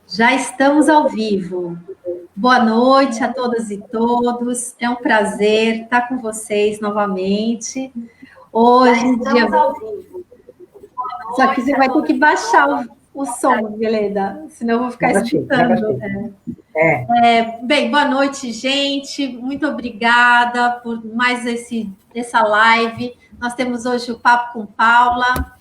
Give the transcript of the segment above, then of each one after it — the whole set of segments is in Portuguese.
Já estamos ao vivo. Boa noite a todas e todos. É um prazer estar com vocês novamente. Hoje, dia... ao vivo. Só que você vai ter que baixar o som, Veleda, senão eu vou ficar escutando. Bem, boa noite, gente. Muito obrigada por mais essa live. Nós temos hoje o Papo com Paula.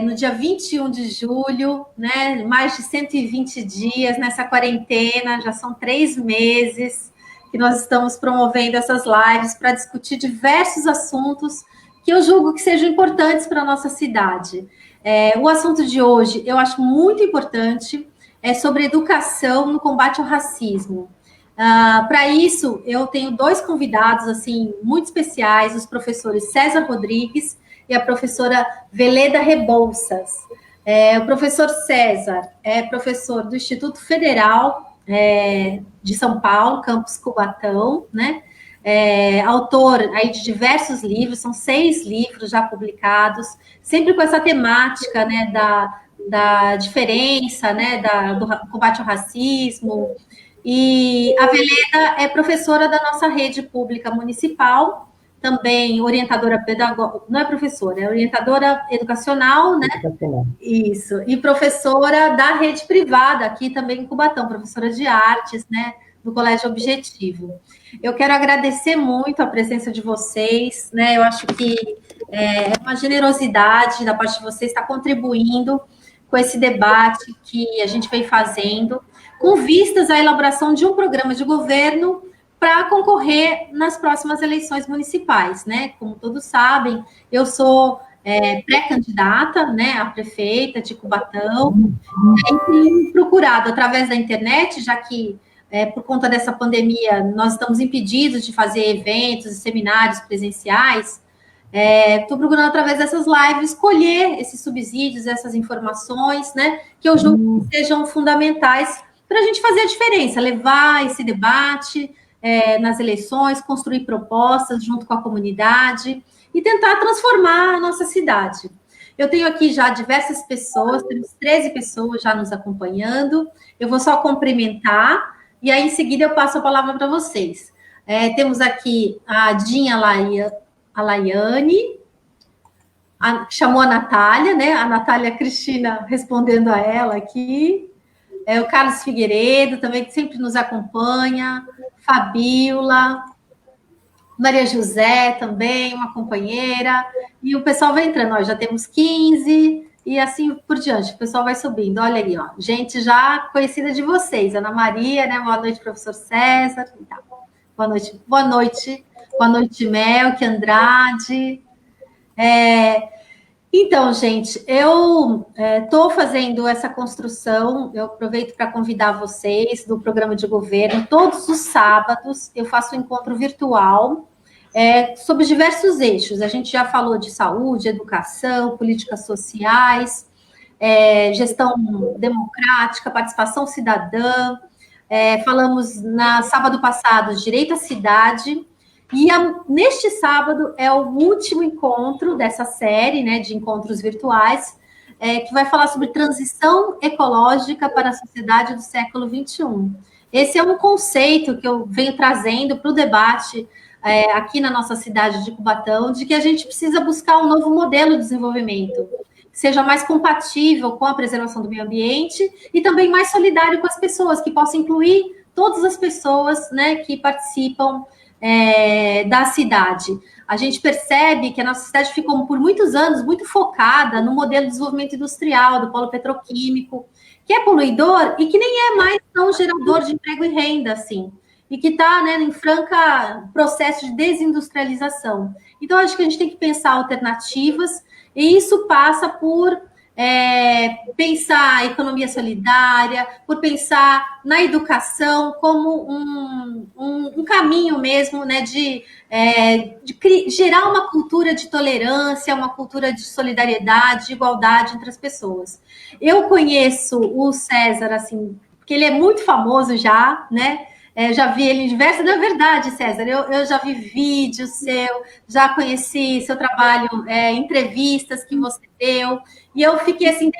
No dia 21 de julho, né, mais de 120 dias nessa quarentena, já são 3 meses que nós estamos promovendo essas lives para discutir diversos assuntos que eu julgo que sejam importantes para a nossa cidade. O assunto de hoje eu acho muito importante, é sobre educação no combate ao racismo. Para isso, eu tenho 2 convidados assim muito especiais, os professores César Rodrigues e a professora Veleda Rebouças. O professor César é professor do Instituto Federal de São Paulo, campus Cubatão, né? Autor aí de diversos livros, são 6 livros já publicados, sempre com essa temática, né, da diferença, né, do combate ao racismo. E a Veleda é professora da nossa rede pública municipal, também orientadora pedagógica, não é professora, é orientadora educacional, né? Isso, e professora da rede privada aqui também em Cubatão, professora de artes, né, do Colégio Objetivo. Eu quero agradecer muito a presença de vocês, né? Eu acho que é uma generosidade da parte de vocês estar contribuindo com esse debate que a gente vem fazendo, com vistas à elaboração de um programa de governo para concorrer nas próximas eleições municipais, né? Como todos sabem, eu sou pré-candidata, né, a prefeita de Cubatão, e tenho procurado através da internet, já que por conta dessa pandemia nós estamos impedidos de fazer eventos e seminários presenciais. Estou procurando, através dessas lives, colher esses subsídios, essas informações, né, que eu julgo que sejam fundamentais para a gente fazer a diferença, levar esse debate nas eleições, construir propostas junto com a comunidade e tentar transformar a nossa cidade. Eu tenho aqui já diversas pessoas, temos 13 pessoas já nos acompanhando. Eu vou só cumprimentar e aí, em seguida, eu passo a palavra para vocês. Temos aqui a Dinha Laiane, chamou a Natália, né? A Natália Cristina respondendo a ela aqui. O Carlos Figueiredo, também, que sempre nos acompanha. Fabiola, Maria José também, uma companheira. E o pessoal vai entrando, ó, já temos 15, e assim por diante, o pessoal vai subindo. Olha aí, ó, gente já conhecida de vocês. Ana Maria, né? Boa noite, professor César. Tá. Boa noite, boa noite. Boa noite, Melque Andrade. Então, gente, eu estou fazendo essa construção, eu aproveito para convidar vocês do programa de governo. Todos os sábados eu faço um encontro virtual sobre diversos eixos. A gente já falou de saúde, educação, políticas sociais, gestão democrática, participação cidadã. Falamos na sábado passado de direito à cidade. E neste sábado é o último encontro dessa série, né, de encontros virtuais, que vai falar sobre transição ecológica para a sociedade do século XXI. Esse é um conceito que eu venho trazendo para o debate aqui na nossa cidade de Cubatão, de que a gente precisa buscar um novo modelo de desenvolvimento, que seja mais compatível com a preservação do meio ambiente e também mais solidário com as pessoas, que possa incluir todas as pessoas, né, que participam da cidade. A gente percebe que a nossa cidade ficou por muitos anos muito focada no modelo de desenvolvimento industrial, do polo petroquímico, que é poluidor e que nem é mais tão gerador de emprego e renda, assim, e que está, né, em franca processo de desindustrialização. Então, acho que a gente tem que pensar alternativas, e isso passa por pensar a economia solidária, por pensar na educação como um caminho mesmo, né, de gerar uma cultura de tolerância, uma cultura de solidariedade, de igualdade entre as pessoas. Eu conheço o César, assim, porque ele é muito famoso já, né? já vi ele em diversas... Na verdade, César, eu já vi vídeos seu, já conheci seu trabalho, entrevistas que você deu, e eu fiquei assim,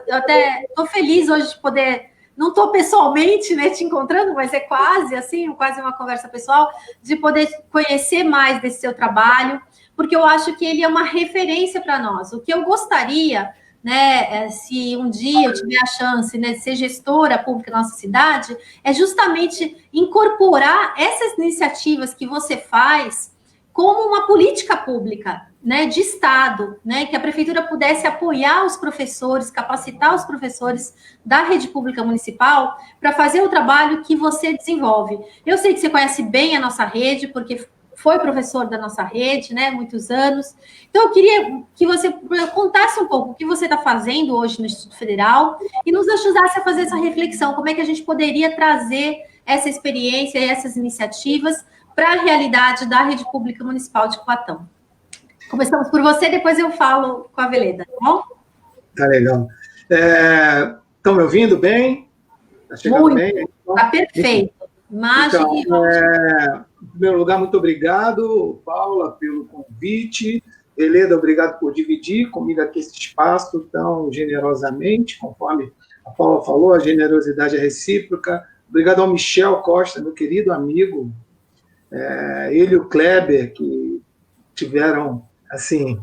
eu até estou feliz hoje de poder... Não estou pessoalmente, né, te encontrando, mas é quase assim, quase uma conversa pessoal, de poder conhecer mais desse seu trabalho, porque eu acho que ele é uma referência para nós. O que eu gostaria, né, se um dia eu tiver a chance, né, de ser gestora pública na nossa cidade, é justamente incorporar essas iniciativas que você faz como uma política pública, né, de Estado, né, que a prefeitura pudesse apoiar os professores, capacitar os professores da rede pública municipal para fazer o trabalho que você desenvolve. Eu sei que você conhece bem a nossa rede, porque foi professor da nossa rede, né, muitos anos. Então, eu queria que você contasse um pouco o que você está fazendo hoje no Instituto Federal e nos ajudasse a fazer essa reflexão, como é que a gente poderia trazer essa experiência e essas iniciativas para a realidade da rede pública municipal de Cubatão. Começamos por você, depois eu falo com a Veleda, tá bom? Tá legal. Estão me ouvindo bem? Está chegando muito bem? Está perfeito. Imagem então, em primeiro lugar, muito obrigado, Paula, pelo convite. Veleda, obrigado por dividir comigo aqui esse espaço tão generosamente, conforme a Paula falou, a generosidade é recíproca. Obrigado ao Michel Costa, meu querido amigo, ele e o Kleber, que tiveram, assim,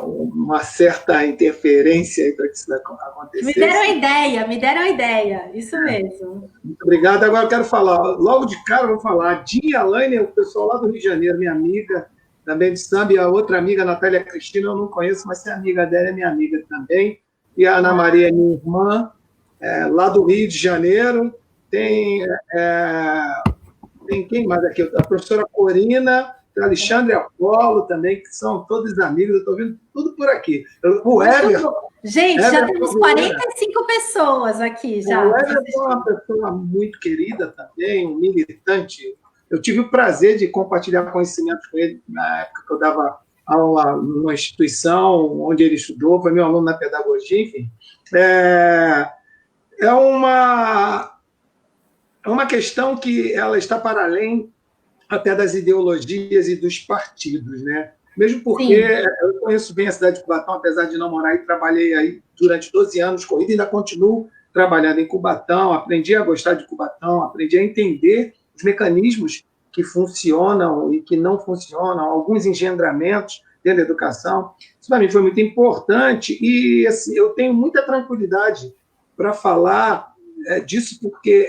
uma certa interferência para que isso acontecesse. Me deram a ideia, isso mesmo. Muito obrigado. Agora eu quero falar, logo de cara eu vou falar, Dinha Alaine, o pessoal lá do Rio de Janeiro, minha amiga, também de samba, e a outra amiga, Natália Cristina, eu não conheço, mas se é amiga dela, é minha amiga também, e a Ana Maria é minha irmã, lá do Rio de Janeiro, tem quem mais aqui? A professora Corina, Alexandre Apolo também, que são todos amigos, eu estou vendo tudo por aqui. O Everton. Gente, já temos 45 pessoas aqui. Já. O Everton é uma pessoa muito querida também, um militante. Eu tive o prazer de compartilhar conhecimentos com ele na época que eu dava aula numa instituição onde ele estudou, foi meu aluno na pedagogia, enfim. É uma questão que ela está para além até das ideologias e dos partidos, né? Mesmo porque eu conheço bem a cidade de Cubatão, apesar de não morar aí, trabalhei aí durante 12 anos corrida, ainda continuo trabalhando em Cubatão, aprendi a gostar de Cubatão, aprendi a entender os mecanismos que funcionam e que não funcionam, alguns engendramentos dentro da educação. Isso para mim foi muito importante e assim, eu tenho muita tranquilidade para falar disso, porque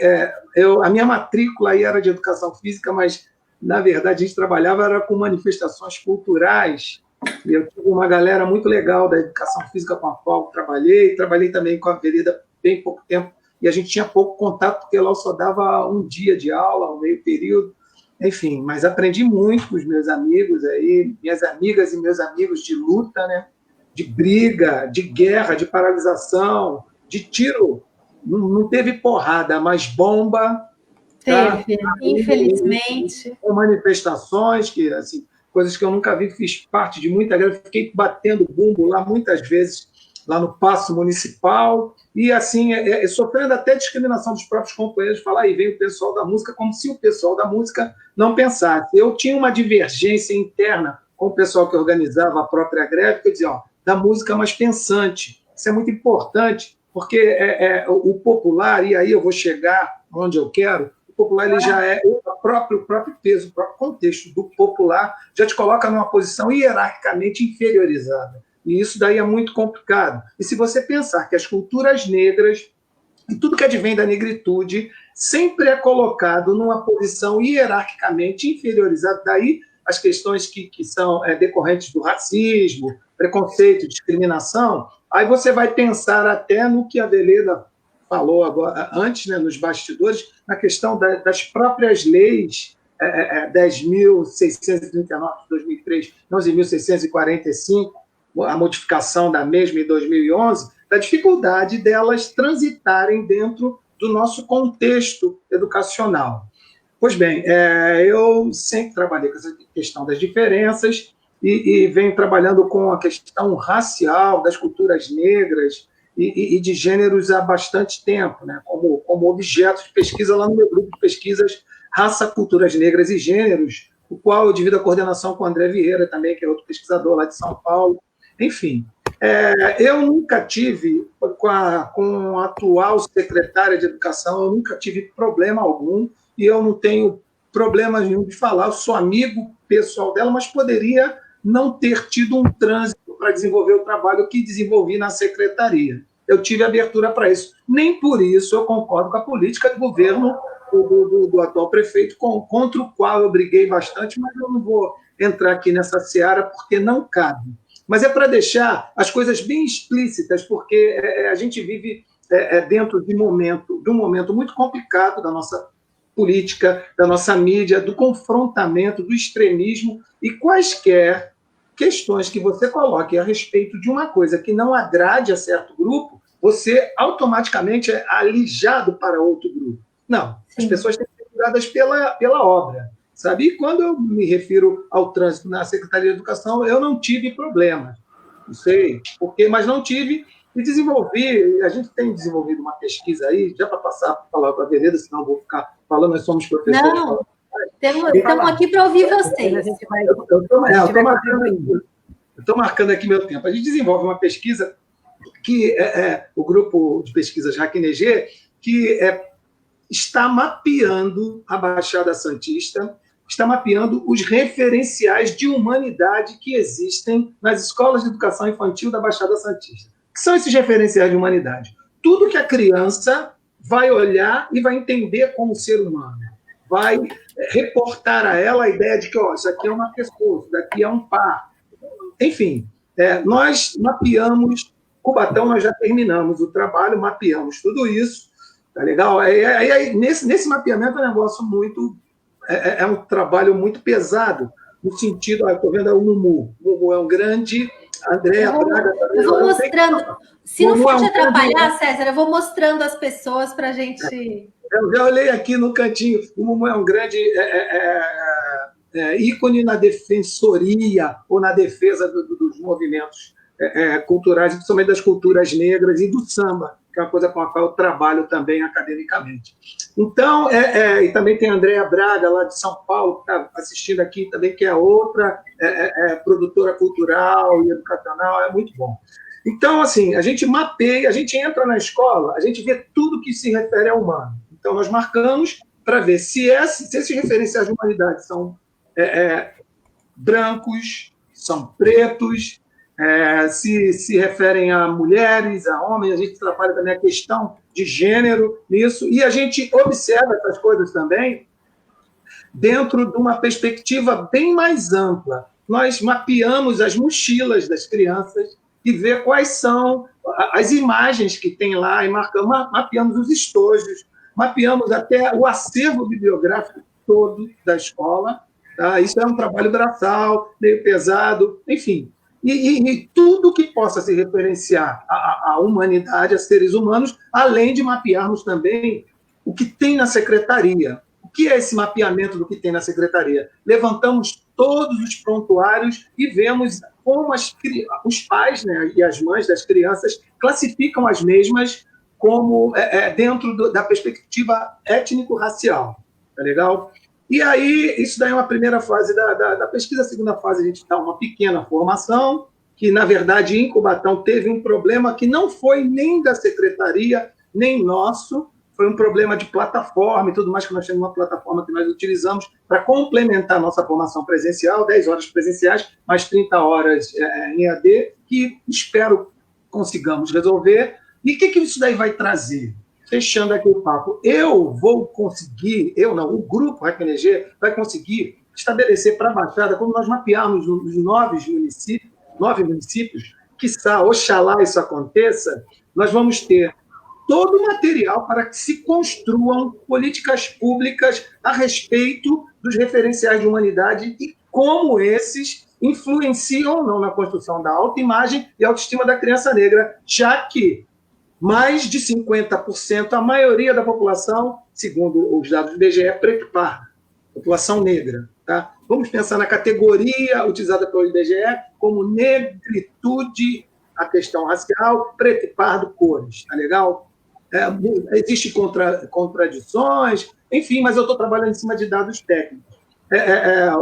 a minha matrícula aí era de educação física, mas na verdade, a gente trabalhava com manifestações culturais, e eu tive uma galera muito legal da educação física com a qual trabalhei também com a Veleda bem pouco tempo, e a gente tinha pouco contato, porque lá eu só dava um dia de aula, um meio período, enfim, mas aprendi muito com os meus amigos aí, minhas amigas e meus amigos de luta, né? De briga, de guerra, de paralisação, de tiro. Não teve porrada, mas bomba. Teve, infelizmente. Manifestações, que, assim, coisas que eu nunca vi, fiz parte de muita greve, fiquei batendo bumbo lá muitas vezes, lá no Paço Municipal, e assim, sofrendo até discriminação dos próprios companheiros, falar, aí vem o pessoal da música, como se o pessoal da música não pensasse. Eu tinha uma divergência interna com o pessoal que organizava a própria greve, que eu dizia, da música mais pensante. Isso é muito importante, porque o popular, e aí eu vou chegar onde eu quero, o popular ele já é o próprio peso, o próprio contexto do popular, já te coloca numa posição hierarquicamente inferiorizada. E isso daí é muito complicado. E se você pensar que as culturas negras e tudo que advém da negritude sempre é colocado numa posição hierarquicamente inferiorizada, daí as questões que são decorrentes do racismo, preconceito, discriminação, aí você vai pensar até no que a Veleda falou agora, antes, né, nos bastidores, na questão das próprias leis 10.639 de 2003, 11.645, a modificação da mesma em 2011, da dificuldade delas transitarem dentro do nosso contexto educacional. Pois bem, eu sempre trabalhei com essa questão das diferenças e venho trabalhando com a questão racial, das culturas negras, e de gêneros há bastante tempo, né? Como objetos de pesquisa lá no meu grupo de pesquisas Raça, Culturas Negras e Gêneros, o qual eu divido a coordenação com o André Vieira também, que é outro pesquisador lá de São Paulo. Enfim, eu nunca tive, com a atual secretária de Educação, eu nunca tive problema algum, e eu não tenho problema nenhum de falar, eu sou amigo pessoal dela, mas poderia não ter tido um trânsito para desenvolver o trabalho que desenvolvi na secretaria. Eu tive abertura para isso. Nem por isso eu concordo com a política de governo do atual prefeito, contra o qual eu briguei bastante, mas eu não vou entrar aqui nessa seara porque não cabe. Mas é para deixar as coisas bem explícitas, porque a gente vive dentro de um momento muito complicado da nossa política, da nossa mídia, do confrontamento, do extremismo, e quaisquer questões que você coloque a respeito de uma coisa que não agrade a certo grupo, você automaticamente é alijado para outro grupo. Não, sim. As pessoas têm que ser cuidadas pela obra, sabe? E quando eu me refiro ao trânsito na Secretaria de Educação, eu não tive problema, não sei porquê, mas não tive, e desenvolvi, a gente tem desenvolvido uma pesquisa aí, já para passar a palavra para a Vereda, senão eu vou ficar falando, nós somos professores. Não, estamos aqui para ouvir vocês. Eu estou marcando aqui meu tempo. A gente desenvolve uma pesquisa que o grupo de pesquisas RACNG, que está mapeando a Baixada Santista, está mapeando os referenciais de humanidade que existem nas escolas de educação infantil da Baixada Santista. O que são esses referenciais de humanidade? Tudo que a criança vai olhar e vai entender como ser humano. Vai reportar a ela a ideia de que isso aqui é uma pessoa, isso daqui é um par. Enfim, nós mapeamos, Cubatão nós já terminamos o trabalho, mapeamos tudo isso, tá legal? Nesse mapeamento é um negócio muito, é um trabalho muito pesado, no sentido, estou vendo o Mumu. O Mumu é um grande, Andréa Braga também. Eu vou mostrando, se não for te atrapalhar, César, eu vou mostrando as pessoas para a gente... Eu já olhei aqui no cantinho, o Mumu é um grande ícone na defensoria ou na defesa dos movimentos culturais, principalmente das culturas negras e do samba, que é uma coisa com a qual eu trabalho também academicamente. Então, e também tem a Andréa Braga, lá de São Paulo, que está assistindo aqui também, que é outra produtora cultural e educacional, é muito bom. Então, assim, a gente mapeia, a gente entra na escola, a gente vê tudo que se refere ao humano. Então, nós marcamos para ver se esses referenciais de humanidade são brancos, são pretos, se referem a mulheres, a homens, a gente trabalha também a questão de gênero nisso, e a gente observa essas coisas também dentro de uma perspectiva bem mais ampla. Nós mapeamos as mochilas das crianças e vê quais são as imagens que tem lá, e mapeamos os estojos, mapeamos até o acervo bibliográfico todo da escola. Tá? Isso é um trabalho braçal, meio pesado, enfim. E tudo que possa se referenciar à humanidade, a seres humanos, além de mapearmos também o que tem na secretaria. O que é esse mapeamento do que tem na secretaria? Levantamos todos os prontuários e vemos como os pais, né, e as mães das crianças classificam as mesmas como dentro da perspectiva étnico-racial. Tá legal? E aí, isso daí é uma primeira fase da pesquisa. A segunda fase, a gente dá uma pequena formação, que, na verdade, em Cubatão teve um problema que não foi nem da secretaria, nem nosso, foi um problema de plataforma e tudo mais, que nós temos uma plataforma que nós utilizamos para complementar a nossa formação presencial, 10 horas presenciais, mais 30 horas em EAD, que espero consigamos resolver. E o que isso daí vai trazer? Fechando aqui o papo, o grupo RACNG vai conseguir estabelecer para a Baixada, como nós mapeamos os 9 municípios, quiçá, oxalá isso aconteça, nós vamos ter todo o material para que se construam políticas públicas a respeito dos referenciais de humanidade e como esses influenciam ou não na construção da autoimagem e autoestima da criança negra, já que mais de 50%, a maioria da população, segundo os dados do IBGE, é preto e parda, população negra. Tá? Vamos pensar na categoria utilizada pelo IBGE como negritude a questão racial, preto e pardo, cores, tá legal? Existem contradições, enfim, mas eu estou trabalhando em cima de dados técnicos.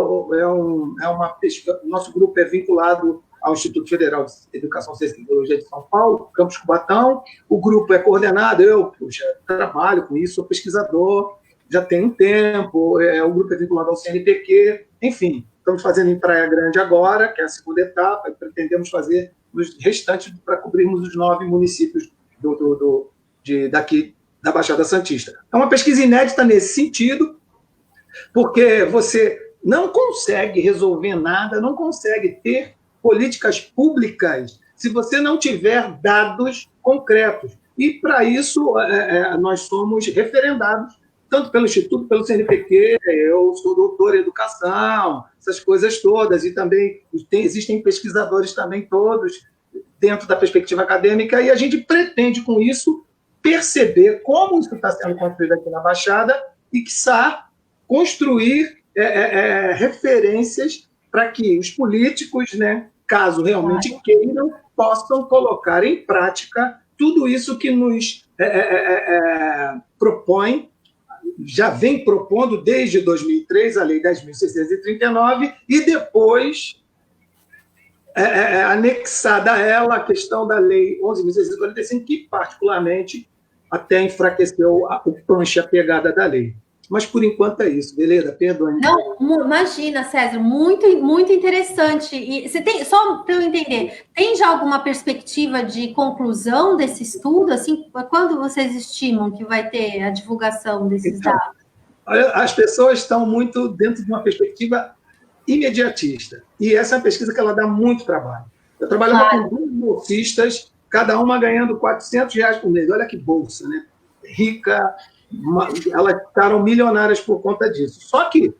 O nosso grupo é vinculado ao Instituto Federal de Educação, Ciência e Tecnologia de São Paulo, Campus Cubatão. O grupo é coordenado, eu trabalho com isso, sou pesquisador, já tem um tempo, o grupo é vinculado ao CNPq, enfim, estamos fazendo em Praia Grande agora, que é a segunda etapa, e pretendemos fazer nos restantes para cobrirmos os 9 municípios daqui da Baixada Santista. É uma pesquisa inédita nesse sentido, porque você não consegue resolver nada, não consegue ter políticas públicas se você não tiver dados concretos. E, para isso, nós somos referendados tanto pelo Instituto, pelo CNPq, eu sou doutor em educação, essas coisas todas, e também existem pesquisadores também todos dentro da perspectiva acadêmica, e a gente pretende, com isso, perceber como isso está sendo construído aqui na Baixada e, quiçá, construir referências para que os políticos, né, caso realmente queiram, possam colocar em prática tudo isso que nos propõe, já vem propondo desde 2003, a Lei 10.639, e depois anexada a ela a questão da Lei 11.645, que particularmente até enfraqueceu o punch, a pegada da lei. Mas, por enquanto, é isso. Beleza? Perdoe. Não, imagina, César, muito, muito interessante. E você tem, só para eu entender, tem já alguma perspectiva de conclusão desse estudo? Assim, quando vocês estimam que vai ter a divulgação desses dados? As pessoas estão muito dentro de uma perspectiva imediatista. E essa é uma pesquisa que ela dá muito trabalho. Eu trabalhava com 2 bolsistas, cada uma ganhando R$400 por mês. Olha que bolsa, né? Rica, elas ficaram milionárias por conta disso. Só que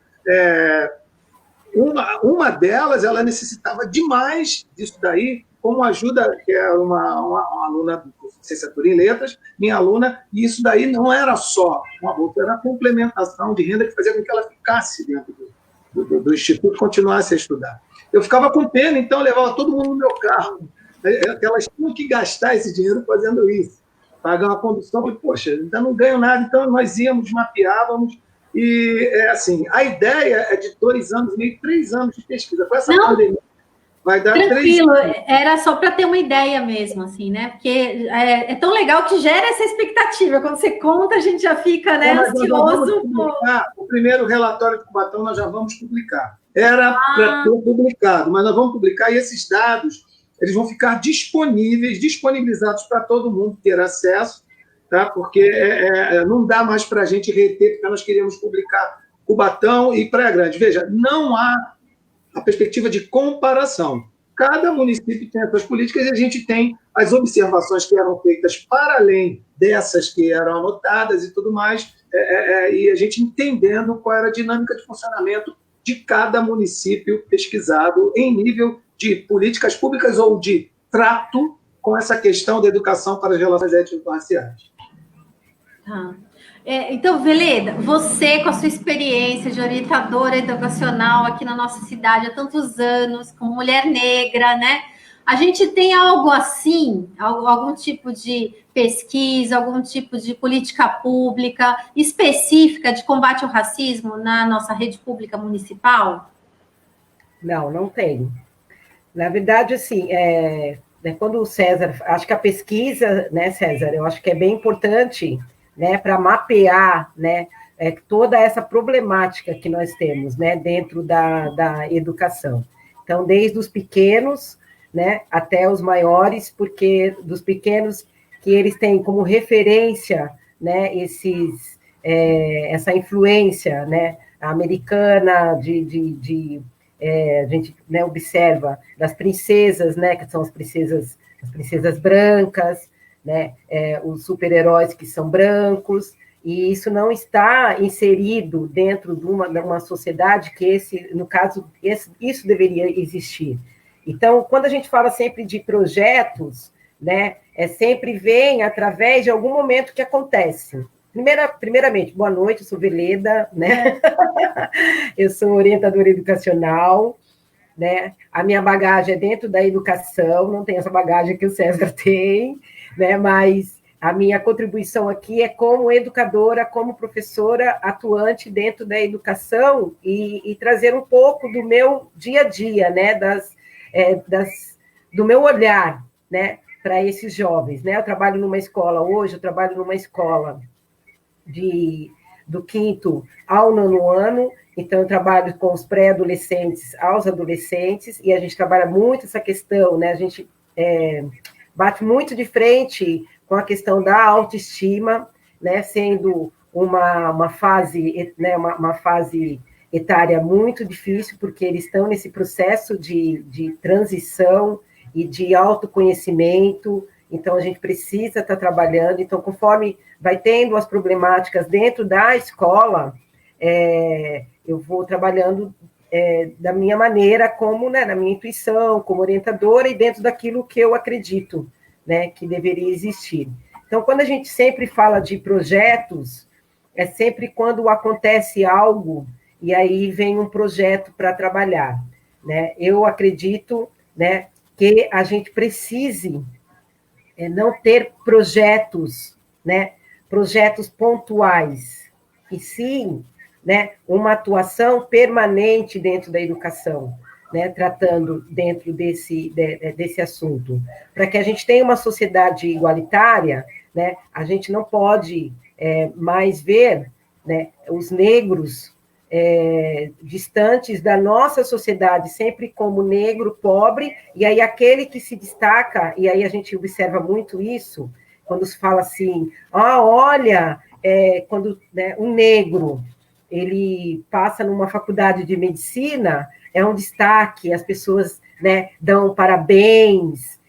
uma delas, ela necessitava demais disso daí, como ajuda, que é uma aluna de licenciatura em letras, minha aluna, e isso daí não era só uma bolsa, era a complementação de renda que fazia com que ela ficasse dentro do instituto, continuasse a estudar. Eu ficava com pena, então eu levava todo mundo no meu carro. Elas tinham que gastar esse dinheiro fazendo isso, pagar uma condução, e, poxa, ainda não ganho nada, então nós íamos, mapeávamos, e assim, a ideia é de 2 anos e meio, 3 anos de pesquisa. Com essa pandemia, vai dar tranquilo, 3 anos. Era só para ter uma ideia mesmo, assim, né? Porque é tão legal que gera essa expectativa. Quando você conta, a gente já fica, né, ansioso. O primeiro relatório de Cubatão nós já vamos publicar. Era para ter publicado, mas nós vamos publicar, e esses dados eles vão ficar disponibilizados para todo mundo ter acesso, tá? Porque não dá mais para a gente reter, porque nós queríamos publicar Cubatão e Praia Grande. Veja, não há a perspectiva de comparação. Cada município tem as suas políticas e a gente tem as observações que eram feitas para além dessas que eram anotadas e tudo mais, e a gente entendendo qual era a dinâmica de funcionamento de cada município pesquisado em nível de políticas públicas ou de trato com essa questão da educação para as relações étnico-raciais. Então, Veleda, você, com a sua experiência de orientadora educacional aqui na nossa cidade há tantos anos, como mulher negra, né? A gente tem algo assim, algum tipo de pesquisa, algum tipo de política pública específica de combate ao racismo na nossa rede pública municipal? Não tem. Na verdade, assim, quando o César... Acho que a pesquisa, né, César, eu acho que é bem importante, né, para mapear, né, toda essa problemática que nós temos, né, dentro da educação. Então, desde os pequenos, né, até os maiores, porque dos pequenos que eles têm como referência, né, essa influência, né, americana a gente, né, observa das princesas, né, que são as princesas brancas, né, os super-heróis que são brancos, e isso não está inserido dentro de uma sociedade que no caso, isso deveria existir. Então, quando a gente fala sempre de projetos, né, sempre vem através de algum momento que acontece. Primeiramente, boa noite, eu sou Veleda, né? Eu sou orientadora educacional, né? A minha bagagem é dentro da educação, não tem essa bagagem que o César tem, né? Mas a minha contribuição aqui é como educadora, como professora atuante dentro da educação e trazer um pouco do meu dia a dia, né? Do meu olhar, né? Para esses jovens, né? Eu trabalho numa escola hoje, eu trabalho numa escola do 5º ao 9º ano, então eu trabalho com os pré-adolescentes aos adolescentes, e a gente trabalha muito essa questão, né? A gente bate muito de frente com a questão da autoestima, né? Sendo uma fase, né? Uma fase etária muito difícil, porque eles estão nesse processo de transição e de autoconhecimento, então a gente precisa estar trabalhando. Então, conforme vai tendo as problemáticas dentro da escola, eu vou trabalhando da minha maneira, como, né, na minha intuição, como orientadora, e dentro daquilo que eu acredito, né, que deveria existir. Então, quando a gente sempre fala de projetos, é sempre quando acontece algo, e aí vem um projeto para trabalhar, né? Eu acredito, né, que a gente precise não ter projetos, né, projetos pontuais, e sim, né, uma atuação permanente dentro da educação, né, tratando dentro desse assunto. Para que a gente tenha uma sociedade igualitária, né, a gente não pode mais ver, né, os negros distantes da nossa sociedade, sempre como negro, pobre, e aí aquele que se destaca, e aí a gente observa muito isso, quando se fala assim, olha, quando, né, um negro, ele passa numa faculdade de medicina, é um destaque, as pessoas, né, dão parabéns,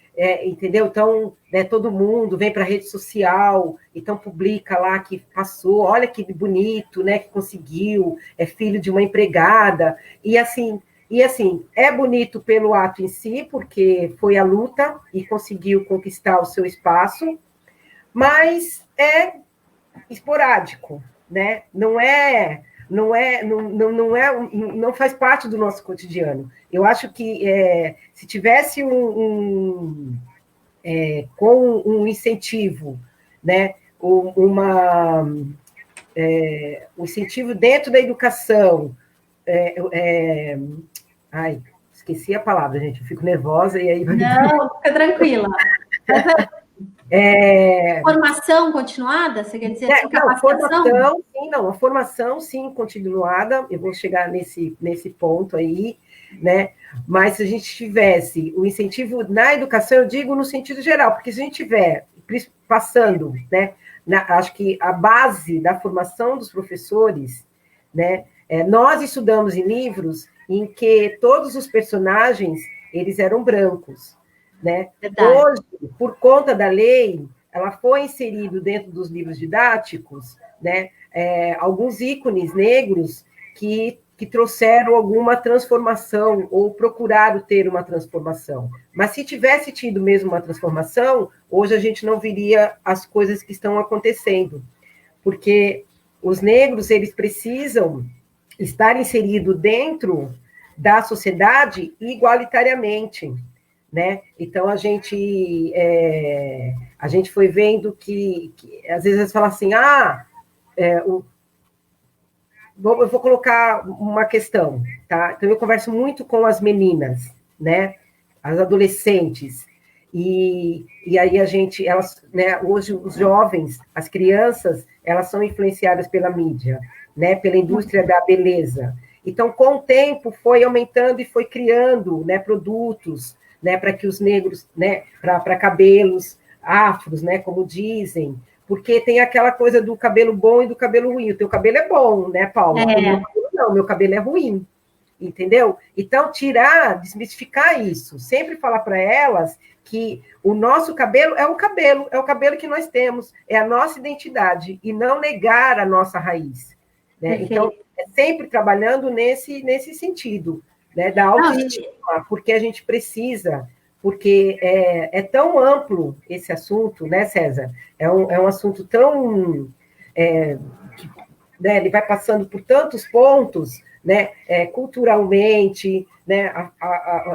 entendeu? Então, né, todo mundo vem para a rede social, então publica lá que passou, olha que bonito, né, que conseguiu, é filho de uma empregada, e assim, é bonito pelo ato em si, porque foi a luta e conseguiu conquistar o seu espaço, mas é esporádico, né? Não faz parte do nosso cotidiano. Eu acho que se tivesse com um incentivo, né, um incentivo dentro da educação, ai, esqueci a palavra, gente, eu fico nervosa e aí... Não, fica tranquila. Formação continuada, você quer dizer? A formação, sim, continuada, eu vou chegar nesse ponto aí, né? Mas se a gente tivesse o incentivo na educação, eu digo no sentido geral, porque se a gente tiver passando, né, acho que a base da formação dos professores, né, nós estudamos em livros em que todos os personagens, eles eram brancos, né? Hoje, por conta da lei, ela foi inserido dentro dos livros didáticos, né, alguns ícones negros que trouxeram alguma transformação ou procuraram ter uma transformação. Mas se tivesse tido mesmo uma transformação, hoje a gente não veria as coisas que estão acontecendo, porque os negros, eles precisam estar inseridos dentro da sociedade igualitariamente, né? Então, a gente foi vendo que às vezes fala assim, eu vou colocar uma questão, tá? Então, eu converso muito com as meninas, né? As adolescentes, e aí elas, né? Hoje os jovens, as crianças, elas são influenciadas pela mídia, né? Pela indústria da beleza. Então, com o tempo, foi aumentando e foi criando, né, produtos, né, para que os negros, né, para cabelos afros, né, como dizem, porque tem aquela coisa do cabelo bom e do cabelo ruim. O teu cabelo é bom, né, Paula? O meu cabelo não, meu cabelo é ruim, entendeu? Então, desmistificar isso, sempre falar para elas que o nosso cabelo é o cabelo que nós temos, é a nossa identidade, e não negar a nossa raiz, né? Então, é sempre trabalhando nesse sentido, né, da autoestima, porque a gente precisa, porque é tão amplo esse assunto, né, César? É um assunto tão... né, ele vai passando por tantos pontos, né, culturalmente, né,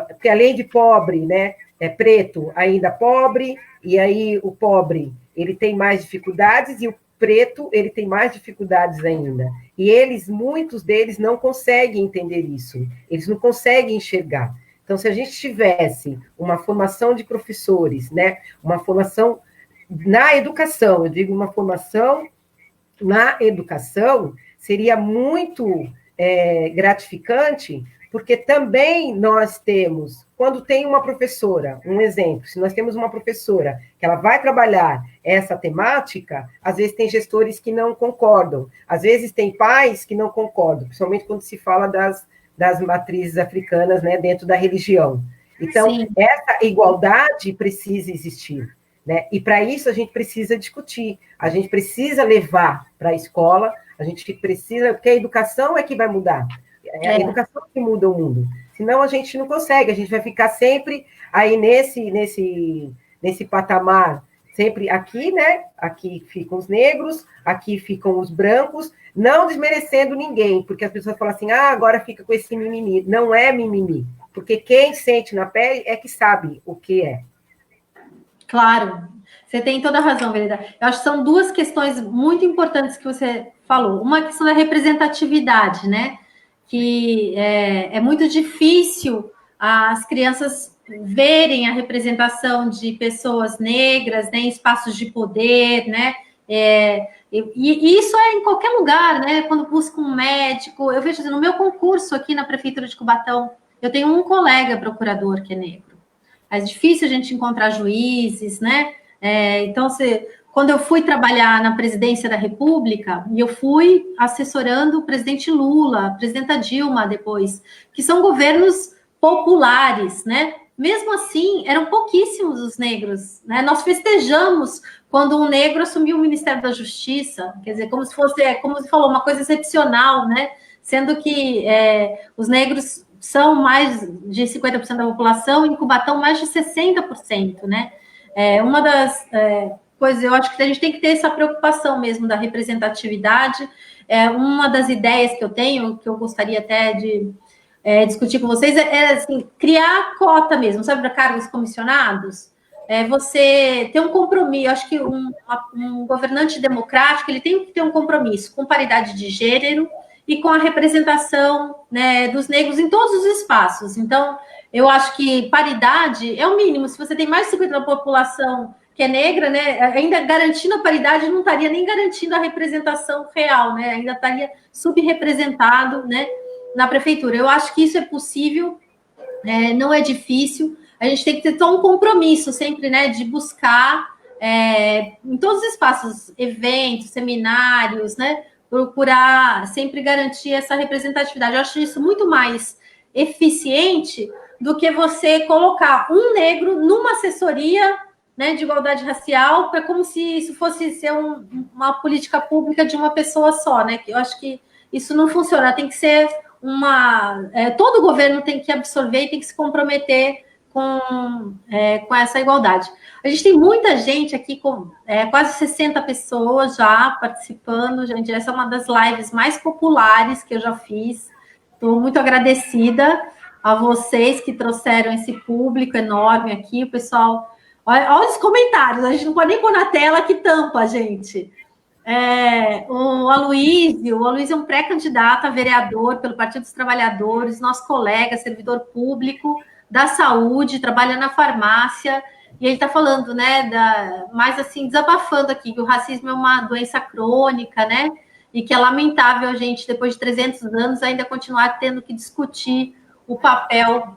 porque além de pobre, né, preto ainda pobre, e aí o pobre ele tem mais dificuldades, e o preto ele tem mais dificuldades ainda. E muitos deles não conseguem entender isso, eles não conseguem enxergar. Então, se a gente tivesse uma formação de professores, né, uma formação na educação, eu digo uma formação na educação, seria muito gratificante, porque também nós temos, quando tem uma professora, um exemplo, se nós temos uma professora que ela vai trabalhar essa temática, às vezes tem gestores que não concordam, às vezes tem pais que não concordam, principalmente quando se fala das matrizes africanas, né, dentro da religião. Então, sim, essa igualdade precisa existir, né? E para isso a gente precisa discutir, a gente precisa levar para a escola, a gente precisa, porque a educação é que vai mudar, é a educação que muda o mundo, senão a gente não consegue, a gente vai ficar sempre aí nesse patamar, sempre aqui, né? Aqui ficam os negros, aqui ficam os brancos, não desmerecendo ninguém, porque as pessoas falam assim, agora fica com esse mimimi. Não é mimimi, porque quem sente na pele é que sabe o que é. Claro, você tem toda a razão, Vereda. Eu acho que são duas questões muito importantes que você falou. Uma questão da representatividade, né? Que é muito difícil as crianças verem a representação de pessoas negras, né, em espaços de poder, né? E isso é em qualquer lugar, né? Quando busca um médico, eu vejo no meu concurso aqui na Prefeitura de Cubatão, eu tenho um colega procurador que é negro. É difícil a gente encontrar juízes, né? Então, quando eu fui trabalhar na presidência da República, e eu fui assessorando o presidente Lula, a presidenta Dilma depois, que são governos populares, né? Mesmo assim, eram pouquíssimos os negros, né? Nós festejamos quando um negro assumiu o Ministério da Justiça, quer dizer, como se fosse, como você falou, uma coisa excepcional, né? Sendo que os negros são mais de 50% da população, em Cubatão mais de 60%, né? Uma das coisas, eu acho que a gente tem que ter essa preocupação mesmo da representatividade. Uma das ideias que eu tenho, que eu gostaria até de discutir com vocês, assim, criar cota mesmo, sabe, para cargos comissionados. Você ter um compromisso, eu acho que um governante democrático, ele tem que ter um compromisso com paridade de gênero, e com a representação, né, dos negros em todos os espaços. Então, eu acho que paridade é o mínimo. Se você tem mais de 50% da população que é negra, né, ainda garantindo a paridade, não estaria nem garantindo a representação real, né, ainda estaria subrepresentado, né, na prefeitura. Eu acho que isso é possível, não é difícil. A gente tem que ter só um compromisso sempre, né, de buscar em todos os espaços, eventos, seminários, né, procurar sempre garantir essa representatividade. Eu acho isso muito mais eficiente do que você colocar um negro numa assessoria, né, de igualdade racial, para como se isso fosse ser uma política pública de uma pessoa só, né? Eu acho que isso não funciona. Tem que ser todo governo tem que absorver e tem que se comprometer com essa igualdade. A gente tem muita gente aqui, com quase 60 pessoas já participando, gente. Essa é uma das lives mais populares que eu já fiz. Estou muito agradecida a vocês que trouxeram esse público enorme aqui. O pessoal, olha os comentários, a gente não pode nem pôr na tela que tampa, gente. O Aloysio é um pré-candidato a vereador pelo Partido dos Trabalhadores, nosso colega, servidor público da saúde, trabalha na farmácia, e ele está falando, né, mais assim, desabafando aqui, que o racismo é uma doença crônica, né, e que é lamentável a gente, depois de 300 anos, ainda continuar tendo que discutir o papel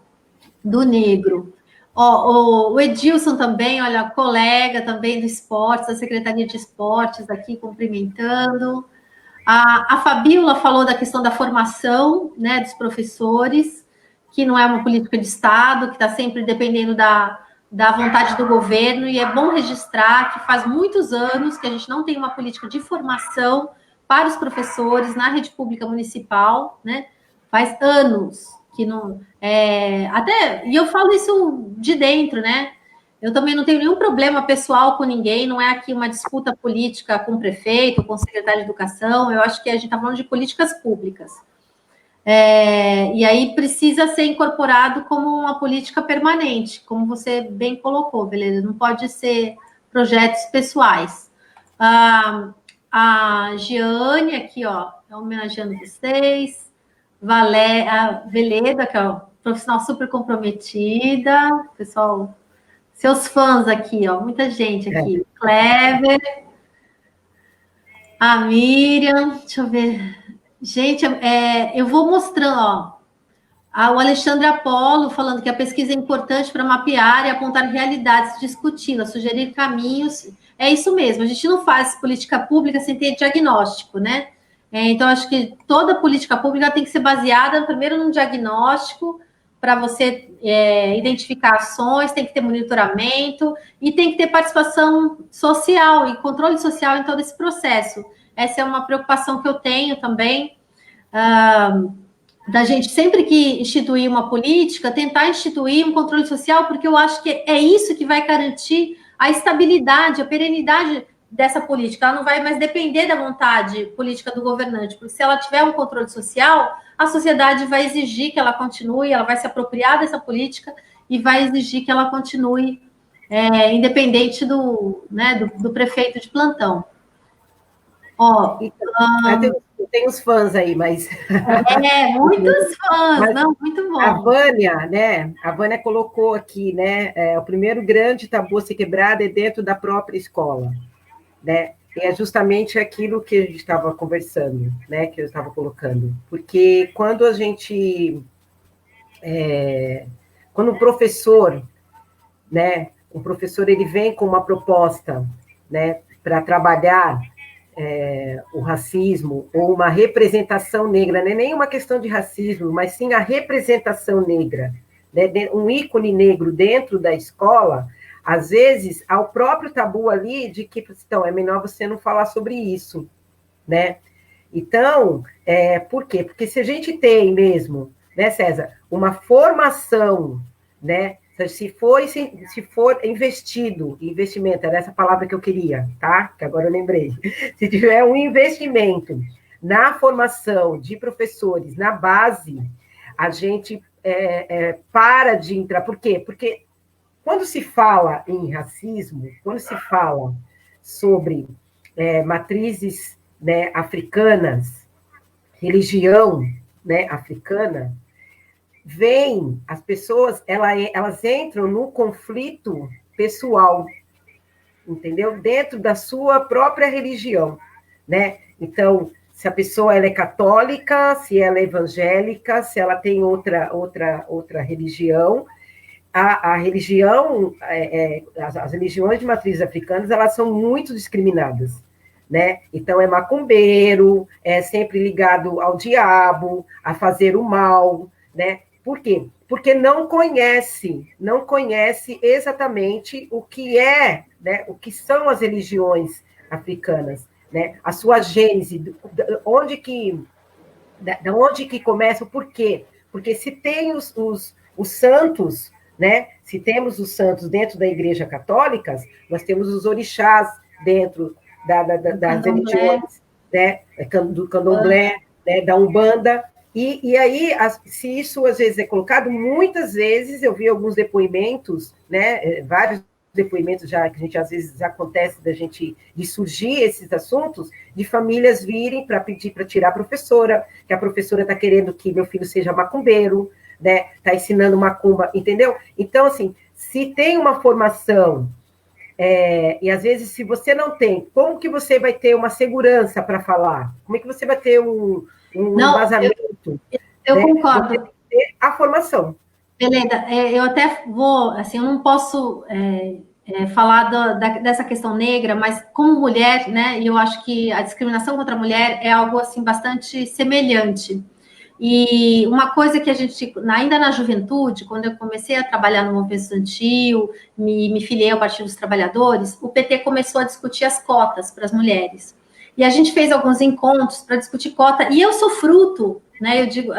do negro. O Edilson também, olha, colega também do esportes, da Secretaria de Esportes aqui cumprimentando. A Fabíola falou da questão da formação, né, dos professores, que não é uma política de Estado, que está sempre dependendo da vontade do governo, e é bom registrar que faz muitos anos que a gente não tem uma política de formação para os professores na rede pública municipal, né? Faz anos que não... e eu falo isso de dentro, né? Eu também não tenho nenhum problema pessoal com ninguém, não é aqui uma disputa política com o prefeito, com o secretário de Educação, eu acho que a gente está falando de políticas públicas. E aí precisa ser incorporado como uma política permanente, como você bem colocou, beleza? Não pode ser projetos pessoais. A Giane aqui, ó, tá homenageando vocês. A Veleda, que é uma profissional super comprometida. Pessoal, seus fãs aqui, ó, muita gente aqui. Clever. A Miriam, deixa eu ver. Gente, eu vou mostrando, ó. O Alexandre Apolo falando que a pesquisa é importante para mapear e apontar realidades, discuti-las, sugerir caminhos. É isso mesmo, a gente não faz política pública sem ter diagnóstico, né? Então, acho que toda política pública tem que ser baseada, primeiro, num diagnóstico, para você identificar ações, tem que ter monitoramento e tem que ter participação social e controle social em todo esse processo. Essa é uma preocupação que eu tenho também. Da gente, sempre que instituir uma política, tentar instituir um controle social, porque eu acho que é isso que vai garantir a estabilidade, a perenidade dessa política. Ela não vai mais depender da vontade política do governante, porque se ela tiver um controle social, a sociedade vai exigir que ela continue, ela vai se apropriar dessa política e vai exigir que ela continue independente do prefeito de plantão. Ó, tem os fãs aí, mas... muitos fãs, mas, não, muito bom. A Vânia colocou aqui, né, o primeiro grande tabu a ser quebrado é dentro da própria escola, né, e é justamente aquilo que a gente estava conversando, né, que eu estava colocando, porque quando a gente... quando o professor ele vem com uma proposta, né, para trabalhar o racismo, ou uma representação negra, não é nem uma questão de racismo, mas sim a representação negra, né? Um ícone negro dentro da escola, às vezes, há o próprio tabu ali de que, então, é melhor você não falar sobre isso, né? Então, por quê? Porque se a gente tem mesmo, né, César, uma formação, né, se for investimento, era essa palavra que eu queria, tá? Que agora eu lembrei. Se tiver um investimento na formação de professores, na base, a gente para de entrar. Por quê? Porque quando se fala em racismo, quando se fala sobre matrizes, né, africanas, religião, né, africana, as pessoas, elas entram no conflito pessoal, entendeu? Dentro da sua própria religião, né? Então, se a pessoa ela é católica, se ela é evangélica, se ela tem outra religião, a religião, as religiões de matrizes africanas, elas são muito discriminadas, né? Então, é macumbeiro, é sempre ligado ao diabo, a fazer o mal, né? Por quê? Porque não conhece exatamente o que né, o que são as religiões africanas, né? A sua gênese, de onde que começa, por quê? Porque se tem os santos, né? Se temos os santos dentro da Igreja Católica, nós temos os orixás dentro das religiões, né? Do candomblé, né? Da Umbanda. E aí, se isso às vezes é colocado, muitas vezes eu vi alguns depoimentos, né, vários depoimentos já que a gente às vezes acontece de surgir esses assuntos, de famílias virem para pedir para tirar a professora, que a professora está querendo que meu filho seja macumbeiro, né, está ensinando macumba, entendeu? Então, assim, se tem uma formação, e às vezes se você não tem, como que você vai ter uma segurança para falar? Como é que você vai ter um embasamento? Eu concordo. A formação. Beleza, eu até vou, assim, eu não posso falar dessa questão negra, mas como mulher, né, e eu acho que a discriminação contra a mulher é algo, assim, bastante semelhante. E uma coisa que a gente, ainda na juventude, quando eu comecei a trabalhar no movimento estudantil, me filiei ao Partido dos Trabalhadores, o PT começou a discutir as cotas para as mulheres. E a gente fez alguns encontros para discutir cota, e eu sou fruto, né, eu digo,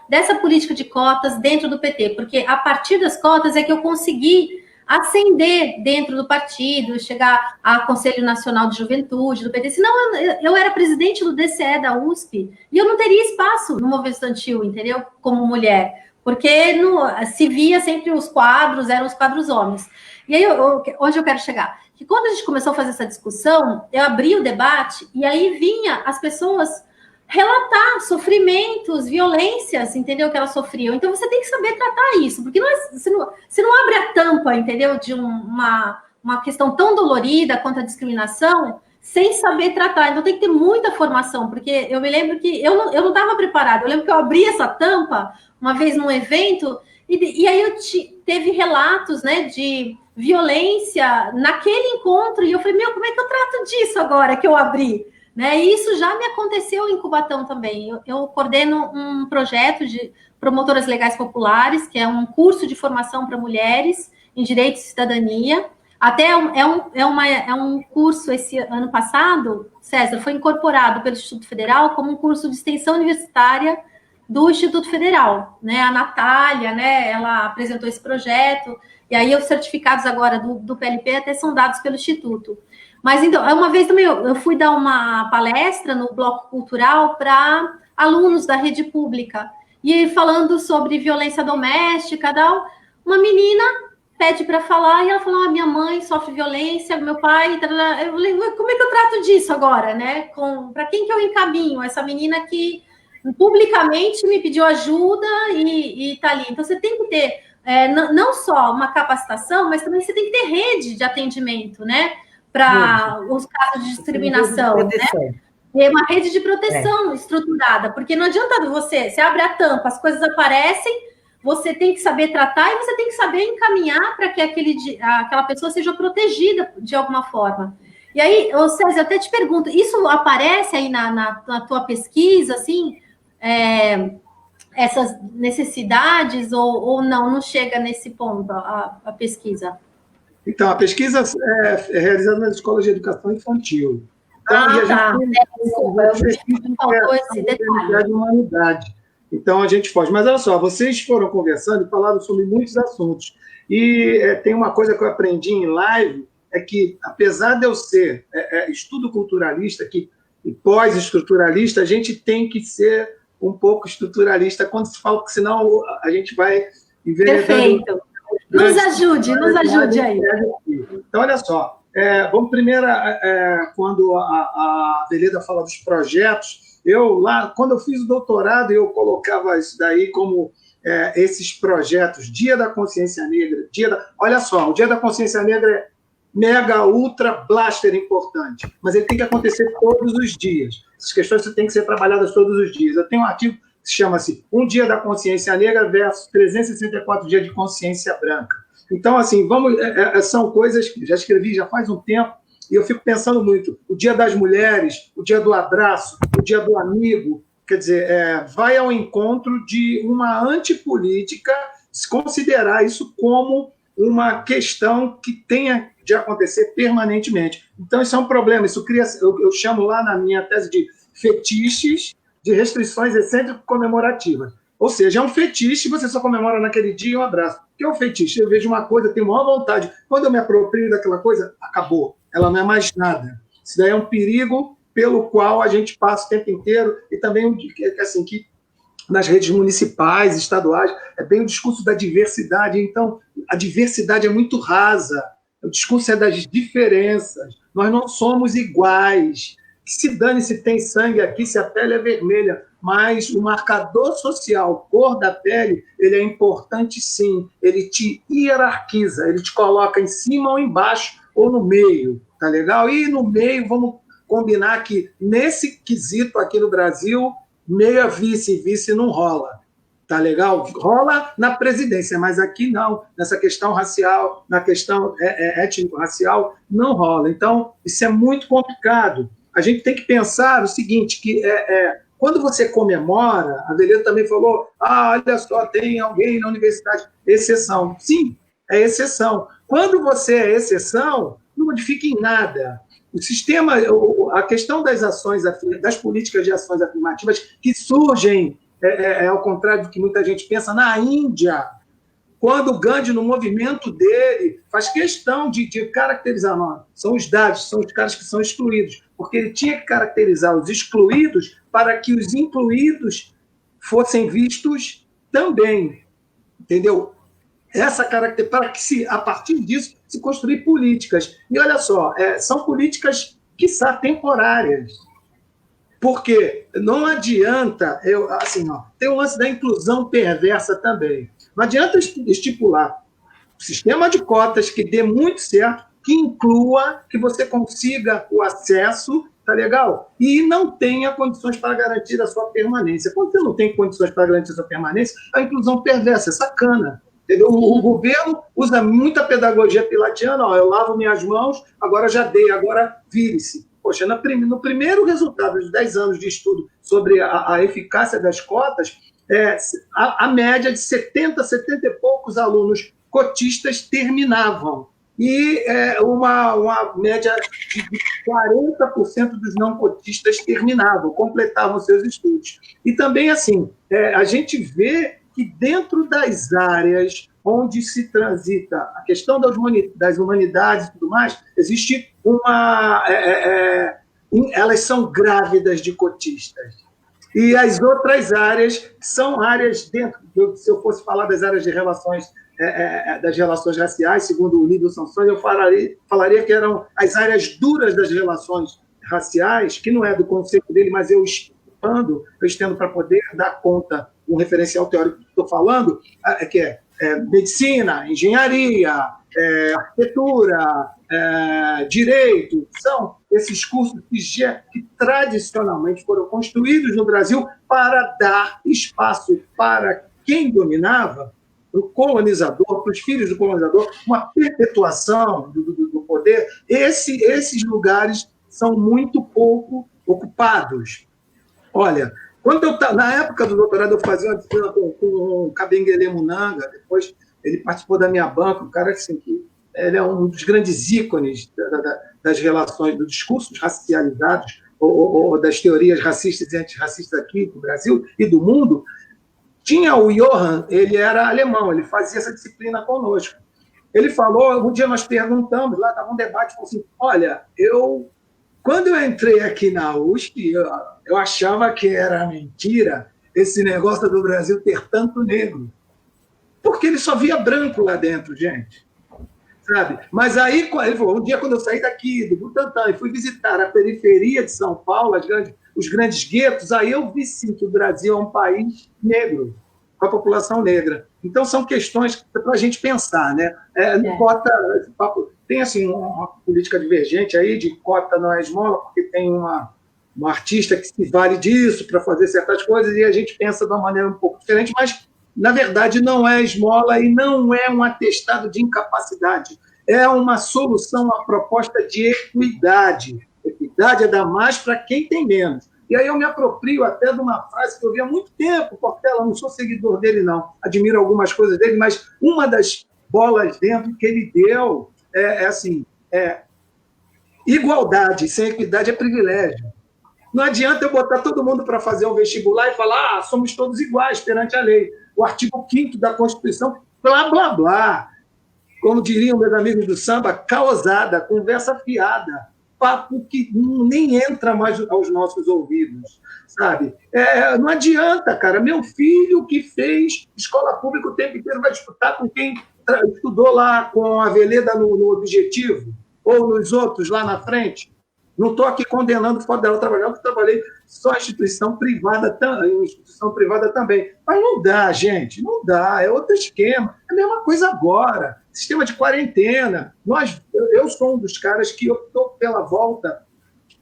dessa política de cotas dentro do PT, porque a partir das cotas é que eu consegui ascender dentro do partido, chegar a Conselho Nacional de Juventude do PT. Senão, eu era presidente do DCE da USP e eu não teria espaço no movimento estudantil, entendeu? Como mulher, porque se via sempre os quadros, eram os quadros homens. E aí, onde eu quero chegar? Que quando a gente começou a fazer essa discussão, eu abri o debate e aí vinha as pessoas relatar sofrimentos, violências, entendeu, que elas sofriam. Então, você tem que saber tratar isso, porque você não abre a tampa, entendeu, de uma questão tão dolorida quanto a discriminação, sem saber tratar. Então, tem que ter muita formação, porque eu me lembro que eu não estava preparada. Eu lembro que eu abri essa tampa uma vez num evento, e aí teve relatos, né, de violência naquele encontro, e eu falei, como é que eu trato disso agora que eu abri? Né? E isso já me aconteceu em Cubatão também. Eu coordeno um projeto de promotoras legais populares, que é um curso de formação para mulheres em direito e cidadania. Até é um curso, esse ano passado, César, foi incorporado pelo Instituto Federal como um curso de extensão universitária do Instituto Federal. Né? A Natália, né, ela apresentou esse projeto, e aí os certificados agora do PLP até são dados pelo Instituto. Mas, então, uma vez também eu fui dar uma palestra no Bloco Cultural para alunos da rede pública, e falando sobre violência doméstica, uma menina pede para falar, e ela falou, minha mãe sofre violência, meu pai... Eu falei, como é que eu trato disso agora, né? Para quem que eu encaminho? Essa menina que publicamente me pediu ajuda e está ali. Então, você tem que ter não só uma capacitação, mas também você tem que ter rede de atendimento, né? Para os casos de discriminação, né? É uma rede de proteção estruturada, porque não adianta você abre a tampa, as coisas aparecem, você tem que saber tratar e você tem que saber encaminhar para que aquela pessoa seja protegida de alguma forma. E aí, César, eu até te pergunto, isso aparece aí na tua pesquisa, assim, essas necessidades, ou não chega nesse ponto a pesquisa? Então, a pesquisa é realizada nas escolas de educação infantil. Então, Desculpa, eu faltou esse detalhe. De humanidade. Então, a gente foge. Mas, olha só, vocês foram conversando e falaram sobre muitos assuntos. E tem uma coisa que eu aprendi em live, é que, apesar de eu ser estudo culturalista e pós-estruturalista, a gente tem que ser um pouco estruturalista quando se fala, porque senão a gente vai enveredando... Perfeito. Nos ajude aí. Então, olha só, vamos primeiro, quando a Veleda fala dos projetos, quando eu fiz o doutorado, eu colocava isso daí como esses projetos, Dia da Consciência Negra, olha só, o Dia da Consciência Negra é mega, ultra, blaster importante, mas ele tem que acontecer todos os dias. Essas questões têm que ser trabalhadas todos os dias. Eu tenho um artigo que chama-se Um Dia da Consciência Negra versus 364 Dias de Consciência Branca. Então, assim, são coisas que já escrevi já faz um tempo, e eu fico pensando muito. O Dia das Mulheres, o Dia do Abraço, o Dia do Amigo, quer dizer, vai ao encontro de uma antipolítica, se considerar isso como uma questão que tenha de acontecer permanentemente. Então, isso é um problema. Isso cria, eu chamo lá na minha tese de fetiches de restrições excêntrico-comemorativas. Ou seja, é um fetiche, você só comemora naquele dia um abraço. O que é um fetiche? Eu vejo uma coisa, tenho maior vontade. Quando eu me aproprio daquela coisa, acabou. Ela não é mais nada. Isso daí é um perigo pelo qual a gente passa o tempo inteiro, e também assim, que nas redes municipais, estaduais, é bem o discurso da diversidade. Então, a diversidade é muito rasa. O discurso é das diferenças. Nós não somos iguais. Se dane se tem sangue aqui, se a pele é vermelha, mas o marcador social, cor da pele, ele é importante sim. Ele te hierarquiza, ele te coloca em cima ou embaixo, ou no meio, tá legal? E no meio, vamos combinar que nesse quesito aqui no Brasil, meia vice e vice não rola, tá legal? Rola na presidência, mas aqui não, nessa questão racial, na questão étnico-racial, não rola. Então, isso é muito complicado. A gente tem que pensar o seguinte, que quando você comemora, a Veleda também falou, olha só, tem alguém na universidade, exceção. Sim, é exceção. Quando você é exceção, não modifica em nada. O sistema, a questão das ações, das políticas de ações afirmativas que surgem, ao contrário do que muita gente pensa, na Índia, quando o Gandhi, no movimento dele, faz questão de caracterizar, não, são os dados, são os caras que são excluídos, porque ele tinha que caracterizar os excluídos para que os incluídos fossem vistos também, entendeu? Essa característica, para que, a partir disso, se construir políticas. E olha só, são políticas, quiçá, temporárias. Porque não adianta, tem um lance da inclusão perversa também. Não adianta estipular um sistema de cotas que dê muito certo, que inclua, que você consiga o acesso, tá legal? E não tenha condições para garantir a sua permanência. Quando você não tem condições para garantir a sua permanência, a inclusão perversa é sacana. Entendeu? O governo usa muita pedagogia pilatiana, eu lavo minhas mãos, agora já dei, agora vire-se. Poxa, no primeiro resultado de 10 anos de estudo sobre a eficácia das cotas, a média de 70 e poucos alunos cotistas terminavam. E uma média de 40% dos não cotistas terminavam, completavam seus estudos. E também, assim, a gente vê que dentro das áreas onde se transita a questão das humanidades e tudo mais, existe elas são grávidas de cotistas. E as outras áreas são áreas dentro, se eu fosse falar das áreas de relações, das relações raciais, segundo o Líbio Sansões, eu falaria que eram as áreas duras das relações raciais, que não é do conceito dele, mas eu estendo para poder dar conta, um referencial teórico que estou falando, que é medicina, engenharia, arquitetura, direito, são esses cursos que tradicionalmente foram construídos no Brasil para dar espaço para quem dominava, para o colonizador, para os filhos do colonizador, uma perpetuação do poder. Esses lugares são muito pouco ocupados. Olha, na época do doutorado, eu fazia uma disciplina com o Kabengele Munanga, depois ele participou da minha banca, um cara assim, que ele é um dos grandes ícones das relações, dos discursos racializados, ou das teorias racistas e antirracistas aqui do Brasil e do mundo. Tinha o Johann, ele era alemão, ele fazia essa disciplina conosco. Ele falou, um dia nós perguntamos, lá estava um debate, falou assim, olha, quando eu entrei aqui na USP, eu achava que era mentira esse negócio do Brasil ter tanto negro. Porque ele só via branco lá dentro, gente. Sabe? Mas aí, ele falou, um dia quando eu saí daqui, do Butantã, e fui visitar a periferia de São Paulo, os grandes guetos, aí eu vi sim que o Brasil é um país negro, com a população negra. Então, são questões para a gente pensar, né? Cota, tem assim, uma política divergente aí de cota não é esmola, porque tem uma artista que se vale disso para fazer certas coisas e a gente pensa de uma maneira um pouco diferente, mas, na verdade, não é esmola e não é um atestado de incapacidade. É uma solução à proposta de equidade. Equidade é dar mais para quem tem menos. E aí eu me aproprio até de uma frase que eu vi há muito tempo, Cortella, não sou seguidor dele, não, admiro algumas coisas dele, mas uma das bolas dentro que ele deu igualdade sem equidade é privilégio. Não adianta eu botar todo mundo para fazer um vestibular e falar somos todos iguais perante a lei. O artigo 5º da Constituição, blá, blá, blá. Como diriam meus amigos do samba, caosada, conversa fiada, papo que nem entra mais aos nossos ouvidos, sabe? Não adianta, cara. Meu filho que fez escola pública o tempo inteiro vai disputar com quem estudou lá com a Veleda no Objetivo ou nos outros lá na frente. Não estou aqui condenando o fato dela trabalhar, porque trabalhei só em instituição privada também. Mas não dá, gente, não dá. É outro esquema. É a mesma coisa agora. Sistema de quarentena. Eu sou um dos caras que optou pela volta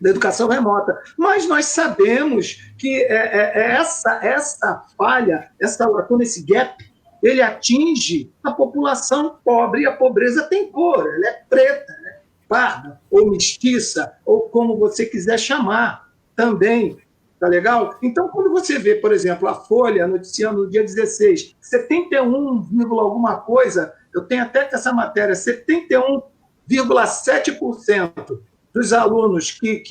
da educação remota. Mas nós sabemos que essa falha, essa lacuna, esse gap, ele atinge a população pobre, e a pobreza tem cor, ela é preta, né? Parda, ou mestiça, ou como você quiser chamar também, tá legal? Então, quando você vê, por exemplo, a Folha noticiando no dia 16, 71, alguma coisa, eu tenho até que essa matéria, 71,7% dos alunos que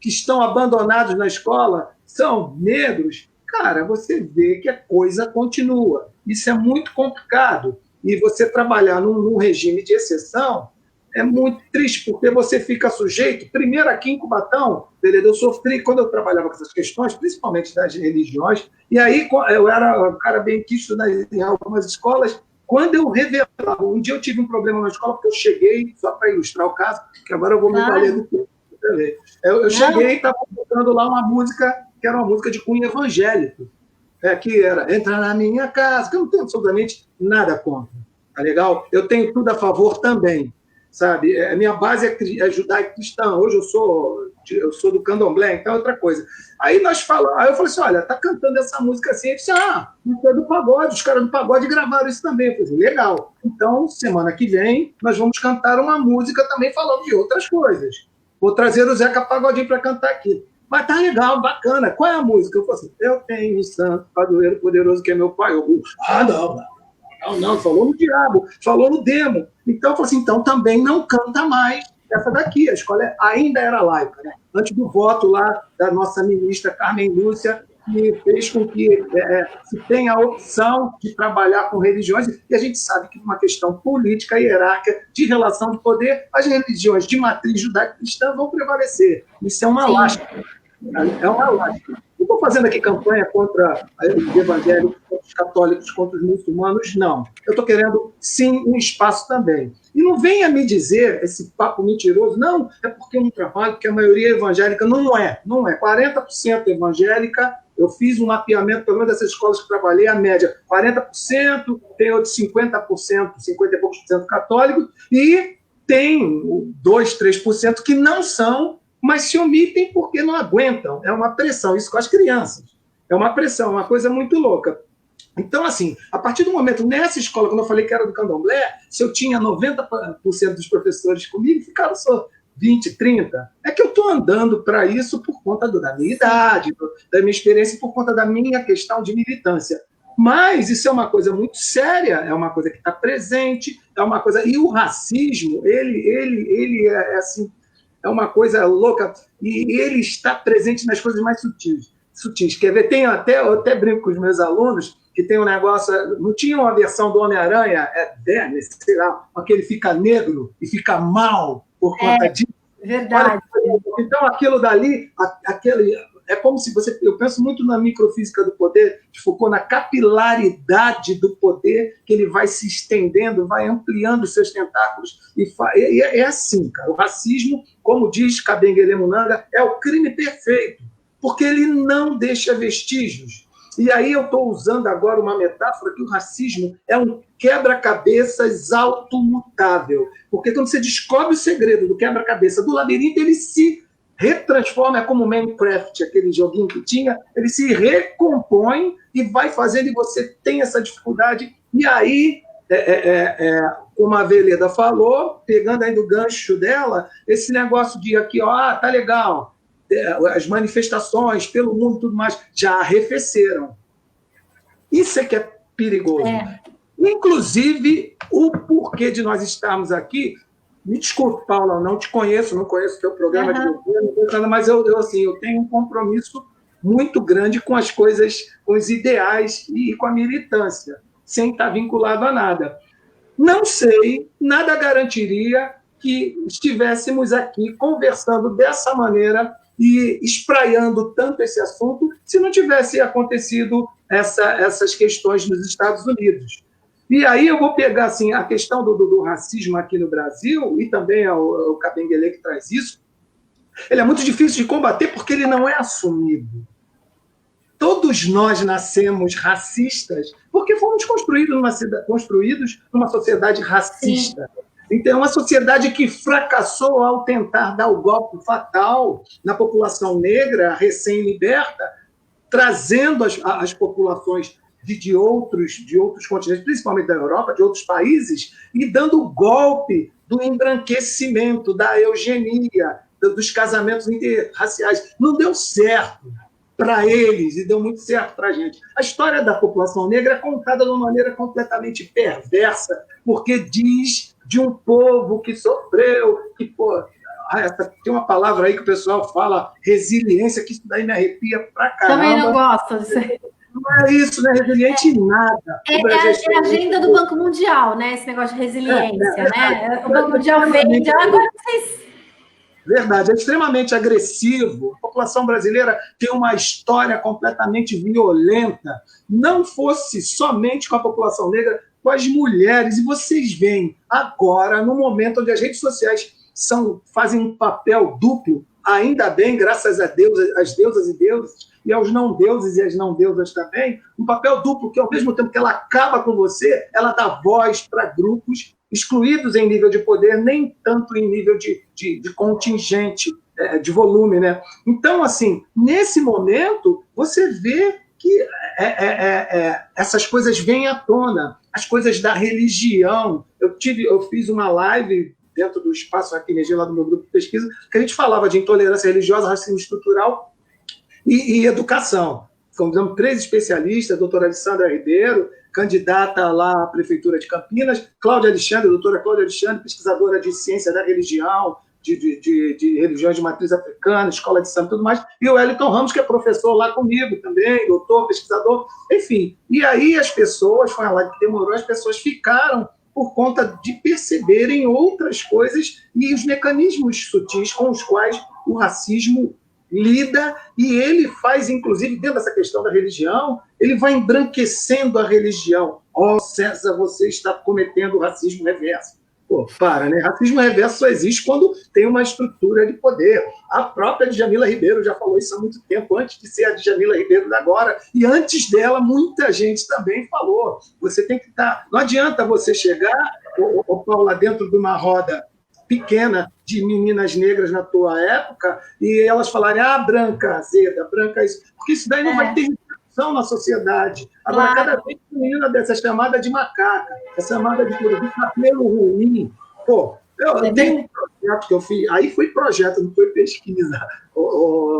estão abandonados na escola são negros. cara, você vê que a coisa continua. Isso é muito complicado. E você trabalhar num regime de exceção é muito triste, porque você fica sujeito. Primeiro, aqui em Cubatão, beleza, eu sofri quando eu trabalhava com essas questões, principalmente das religiões, e aí eu era um cara bem quisto em algumas escolas. Quando eu revelava, um dia eu tive um problema na escola, porque eu cheguei, só para ilustrar o caso, que agora eu vou me valer do tempo. Eu cheguei e estava tocando lá uma música, que era uma música de cunho evangélico, que era Entra na Minha Casa, que eu não tenho absolutamente nada contra, tá legal? Eu tenho tudo a favor também, sabe? A minha base é judaico-cristã, hoje eu sou do candomblé, então é outra coisa. Aí aí eu falei assim, olha, tá cantando essa música assim, eu disse, isso é do pagode, os caras do pagode gravaram isso também. Eu falei assim, legal, então semana que vem nós vamos cantar uma música também falando de outras coisas. Vou trazer o Zeca Pagodinho para cantar aqui. Mas tá legal, bacana. Qual é a música? Eu falei assim, eu tenho um santo, padroeiro poderoso que é meu pai. Não, falou no diabo, falou no demo. Então eu falei assim, então também não canta mais essa daqui. A escola ainda era laica, né? Antes do voto lá da nossa ministra Carmen Lúcia, que fez com que se tenha a opção de trabalhar com religiões, e a gente sabe que uma questão política e hierárquica de relação de poder, as religiões de matriz judaico-cristã vão prevalecer. Isso é uma lástima. É uma lástima. Não estou fazendo aqui campanha contra os evangélicos, contra os católicos, contra os muçulmanos, não. Eu estou querendo, sim, um espaço também. E não venha me dizer esse papo mentiroso, não, é porque eu não trabalho, porque a maioria é evangélica. Não é. 40% evangélica. Eu fiz um mapeamento, pelo menos dessas escolas que trabalhei, a média 40%, tem outros 50%, 50 e poucos por cento católicos, e tem 2, 3% que não são, mas se omitem porque não aguentam. É uma pressão, isso com as crianças. É uma pressão, uma coisa muito louca. Então, assim, a partir do momento, nessa escola, quando eu falei que era do candomblé, se eu tinha 90% dos professores comigo, ficaram só 20, 30. É que eu estou andando para isso por conta da minha idade, da minha experiência, por conta da minha questão de militância. Mas isso é uma coisa muito séria, é uma coisa que está presente, é uma coisa... E o racismo, ele é assim... É uma coisa louca, e ele está presente nas coisas mais sutis. Quer ver? Eu até brinco com os meus alunos, que tem um negócio... Não tinha uma versão do Homem-Aranha, sei lá, aquele fica negro e fica mal por conta disso. Verdade. Então, aquilo dali, é como se eu penso muito na microfísica do poder, de Foucault, na capilaridade do poder, que ele vai se estendendo, vai ampliando os seus tentáculos. E é assim, cara. O racismo, como diz Kabengele Munanga, é o crime perfeito, porque ele não deixa vestígios. E aí eu estou usando agora uma metáfora que o racismo é um quebra-cabeças automutável. Porque quando você descobre o segredo do quebra-cabeça do labirinto, ele se retransforma, é como o Minecraft, aquele joguinho que tinha, ele se recompõe e vai fazendo, e você tem essa dificuldade. E aí, como a Veleda falou, pegando aí do gancho dela, esse negócio de aqui, tá legal, as manifestações pelo mundo e tudo mais já arrefeceram. Isso é que é perigoso. Inclusive, o porquê de nós estarmos aqui. Me desculpe, Paula, não te conheço, não conheço o teu programa de governo, mas eu tenho um compromisso muito grande com as coisas, com os ideais e com a militância, sem estar vinculado a nada. Não sei, nada garantiria que estivéssemos aqui conversando dessa maneira e espraiando tanto esse assunto se não tivesse acontecido essas questões nos Estados Unidos. E aí eu vou pegar assim, a questão do racismo aqui no Brasil, e também o Kabengele que traz isso, ele é muito difícil de combater porque ele não é assumido. Todos nós nascemos racistas porque fomos construídos numa sociedade racista. Sim. Então, é uma sociedade que fracassou ao tentar dar o golpe fatal na população negra recém-liberta, trazendo as populações de outros continentes, principalmente da Europa, de outros países, e dando o golpe do embranquecimento, da eugenia, dos casamentos interraciais. Não deu certo para eles e deu muito certo para a gente. A história da população negra é contada de uma maneira completamente perversa, porque diz de um povo que sofreu, que tem uma palavra aí que o pessoal fala, resiliência, que isso daí me arrepia pra caramba. Também não gosto disso aí. Não é isso, não é resiliente em nada. É a agenda do Banco Mundial, né? Esse negócio de resiliência, né? O Banco Mundial vende, agora vocês... Verdade, é extremamente agressivo. A população brasileira tem uma história completamente violenta. Não fosse somente com a população negra, com as mulheres. E vocês veem agora, no momento onde as redes sociais fazem um papel duplo, ainda bem, graças a Deus, às deusas e deuses, e aos não-deuses e às não-deusas também, um papel duplo que, ao mesmo tempo que ela acaba com você, ela dá voz para grupos excluídos em nível de poder, nem tanto em nível de contingente, de volume, né? Então, assim, nesse momento, você vê que essas coisas vêm à tona, as coisas da religião. Eu fiz uma live dentro do Espaço Raquinegia, lá do meu grupo de pesquisa, que a gente falava de intolerância religiosa, racismo estrutural e educação. Convidamos 3 especialistas, a doutora Alessandra Ribeiro, candidata lá à Prefeitura de Campinas, Cláudia Alexandre, doutora Cláudia Alexandre, pesquisadora de ciência da religião, de religiões de matriz africana, escola de samba e tudo mais, e o Wellington Ramos, que é professor lá comigo também, doutor, pesquisador, enfim. E aí as pessoas, foi uma live que demorou, as pessoas ficaram por conta de perceberem outras coisas e os mecanismos sutis com os quais o racismo lida, e ele faz, inclusive, dentro dessa questão da religião, ele vai embranquecendo a religião. César, você está cometendo racismo reverso. Pô, para, né? Racismo reverso só existe quando tem uma estrutura de poder. A própria Djamila Ribeiro já falou isso há muito tempo, antes de ser a Djamila Ribeiro de agora, e antes dela, muita gente também falou. Você tem que estar... Não adianta você chegar, Paula, dentro de uma roda pequena de meninas negras na tua época, e elas falarem, branca, azeda, branca isso, porque isso daí não vai ter repercussão na sociedade. Agora, cada vez que uma menina dessa chamada de macaca, é chamada de cabelo ruim, pô, eu tenho um projeto que eu fiz, aí foi projeto, não foi pesquisa,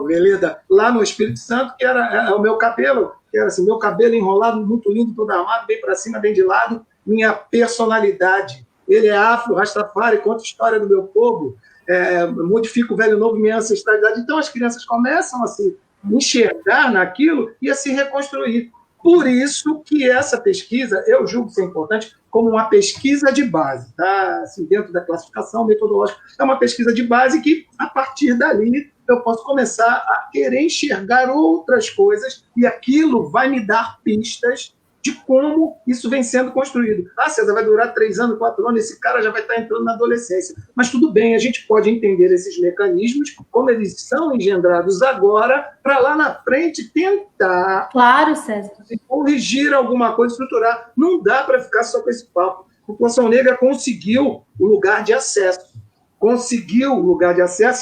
Veleda, lá no Espírito Santo, que era o meu cabelo, que era assim, meu cabelo enrolado, muito lindo, todo armado, bem para cima, bem de lado, minha personalidade. Ele é afro, Rastafari, conta a história do meu povo, modifica o velho novo, minha ancestralidade. Então as crianças começam a se enxergar naquilo e a se reconstruir. Por isso que essa pesquisa, eu julgo ser importante como uma pesquisa de base, tá? Assim, dentro da classificação metodológica, é uma pesquisa de base que, a partir dali, eu posso começar a querer enxergar outras coisas e aquilo vai me dar pistas de como isso vem sendo construído. César, vai durar 3 anos, 4 anos, esse cara já vai estar entrando na adolescência. Mas tudo bem, a gente pode entender esses mecanismos, como eles são engendrados agora, para lá na frente tentar... Claro, César. Corrigir alguma coisa, estruturar. Não dá para ficar só com esse papo. A população negra conseguiu o lugar de acesso.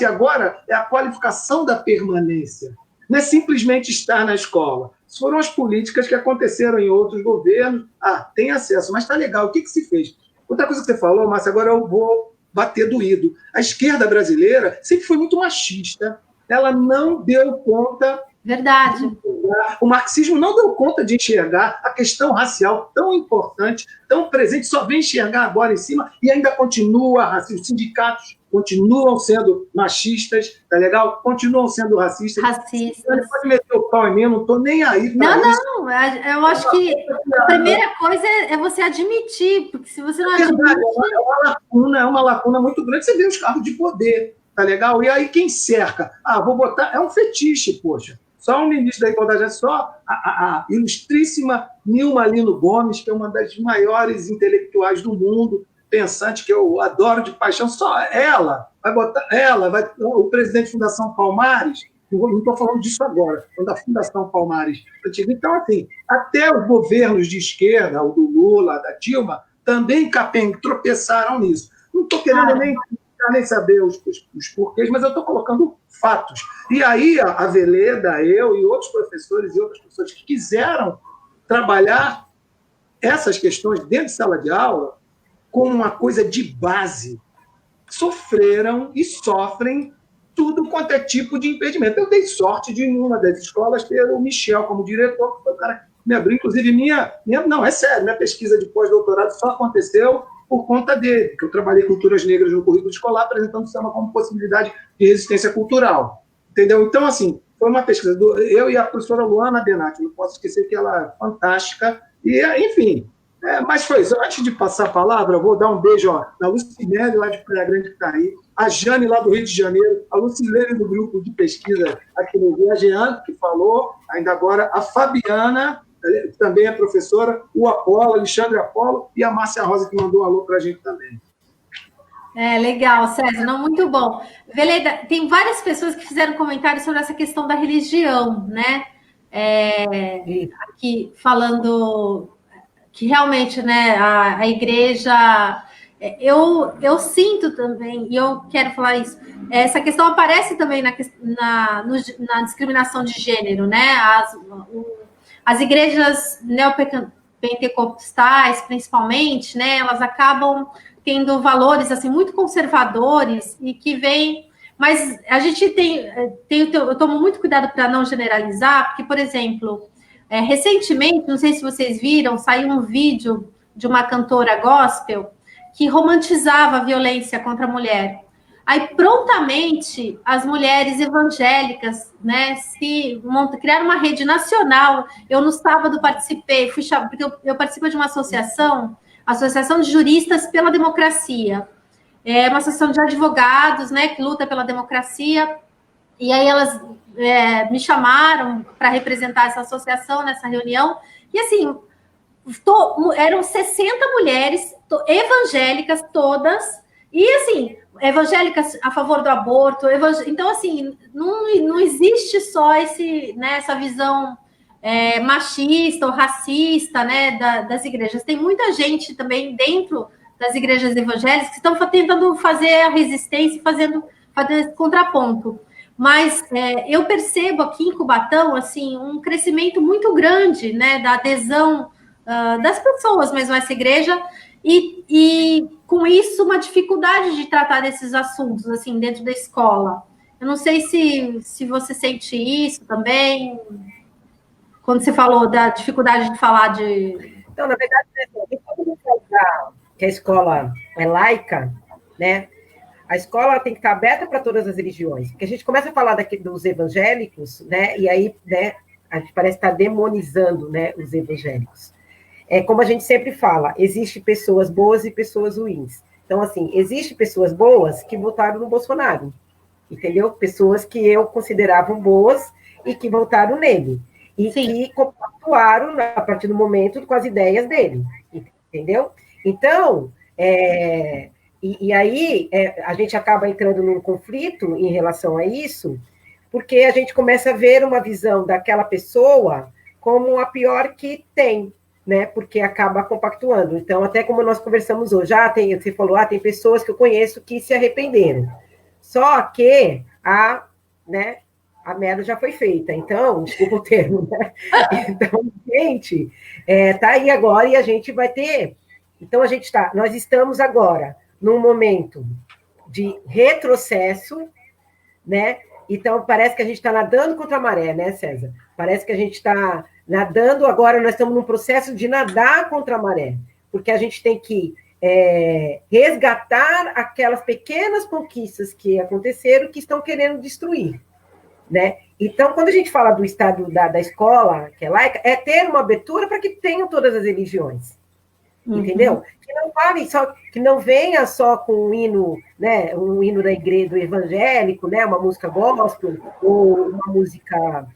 E agora é a qualificação da permanência. Não é simplesmente estar na escola. Foram as políticas que aconteceram em outros governos. Tem acesso, mas está legal. O que se fez? Outra coisa que você falou, Márcia, agora eu vou bater doído. A esquerda brasileira sempre foi muito machista. Ela não deu conta... Verdade. O marxismo não deu conta de enxergar a questão racial tão importante, tão presente, só vem enxergar agora em cima e ainda continua racista. Os sindicatos continuam sendo machistas, tá legal? Continuam sendo racistas. Você pode meter o pau em mim, eu não estou nem aí. Não, eu acho que a primeira coisa é você admitir, porque se você não admite... É uma lacuna muito grande, você vê os cargos de poder, tá legal? E aí quem cerca? Vou botar... É um fetiche, poxa. Só um ministro da Igualdade, só a ilustríssima Nilma Lino Gomes, que é uma das maiores intelectuais do mundo, pensante, que eu adoro de paixão, só ela vai botar, o presidente da Fundação Palmares, não estou falando disso agora, estou da Fundação Palmares. Então, assim, até os governos de esquerda, o do Lula, da Dilma, também tropeçaram nisso. Não estou querendo nem saber os porquês, mas eu estou colocando fatos. E aí, a Veleda, eu e outros professores e outras pessoas que quiseram trabalhar essas questões dentro de sala de aula como uma coisa de base, sofreram e sofrem tudo quanto é tipo de impedimento. Eu dei sorte de, em uma das escolas, ter o Michel como diretor, que foi o cara que me abriu. Inclusive, não, é sério, minha pesquisa de pós-doutorado só aconteceu por conta dele, que eu trabalhei culturas negras no currículo escolar, apresentando o samba como possibilidade de resistência cultural. Entendeu? Então, assim, foi uma pesquisa. Eu e a professora Luana Benatti, não posso esquecer que ela é fantástica. E, enfim, mas foi isso. Antes de passar a palavra, eu vou dar um beijo na Lucimele, lá de Praia Grande, que está aí, a Jane, lá do Rio de Janeiro, a Lucilene, do grupo de pesquisa aqui no Rio, a Jean, que falou, ainda agora, a Fabiana, que também é professora, o Apolo, Alexandre Apolo, e a Márcia Rosa, que mandou um alô para a gente também. Legal, César, não, muito bom. Veleda, tem várias pessoas que fizeram comentários sobre essa questão da religião, né? Aqui falando que realmente, né, a igreja, eu sinto também, e eu quero falar isso, essa questão aparece também na discriminação de gênero, né? As igrejas neopentecostais, principalmente, né, elas acabam tendo valores assim muito conservadores e que vêm, mas a gente eu tomo muito cuidado para não generalizar, porque, por exemplo, recentemente, não sei se vocês viram, saiu um vídeo de uma cantora gospel que romantizava a violência contra a mulher. Aí, prontamente, as mulheres evangélicas, né, criaram uma rede nacional. Eu, no sábado, participei, porque eu participo de uma associação, Associação de Juristas pela Democracia. É uma associação de advogados, né, que luta pela democracia. E aí elas me chamaram para representar essa associação nessa reunião. E, assim, eram 60 mulheres evangélicas todas, e, assim, evangélicas a favor do aborto. Então, assim, não existe só essa visão machista ou racista, né, das igrejas. Tem muita gente também dentro das igrejas evangélicas que estão tentando fazer a resistência, fazendo contraponto. Mas eu percebo aqui em Cubatão, assim, um crescimento muito grande, né, da adesão das pessoas mesmo a essa igreja, e com isso uma dificuldade de tratar desses assuntos, assim, dentro da escola. Eu não sei se você sente isso também, quando você falou da dificuldade de falar de... Então, na verdade, quando a gente fala que a escola é laica, né, a escola tem que estar aberta para todas as religiões, porque a gente começa a falar dos evangélicos, né, e aí, né, a gente parece estar demonizando, né, os evangélicos. Como a gente sempre fala, existe pessoas boas e pessoas ruins. Então, assim, existe pessoas boas que votaram no Bolsonaro, entendeu? Pessoas que eu considerava boas e que votaram nele. E Sim. que compactuaram, a partir do momento, com as ideias dele, entendeu? Então, e aí a gente acaba entrando num conflito em relação a isso, porque a gente começa a ver uma visão daquela pessoa como a pior que tem, né? Porque acaba compactuando. Então, até como nós conversamos hoje, você falou, tem pessoas que eu conheço que se arrependeram. Só que a merda já foi feita, então, desculpa o termo, né? Então, gente, tá aí agora e a gente vai ter... Então, nós estamos agora num momento de retrocesso, né? Então, parece que a gente está nadando contra a maré, né, César? Parece que a gente está nadando, agora nós estamos num processo de nadar contra a maré, porque a gente tem que resgatar aquelas pequenas conquistas que aconteceram que estão querendo destruir, né? Então, quando a gente fala do estado da escola, que é laica, é ter uma abertura para que tenham todas as religiões, entendeu? Que não fale só, que não venha só com um hino, né, um hino da igreja, do evangélico, né, uma música gospel, ou uma música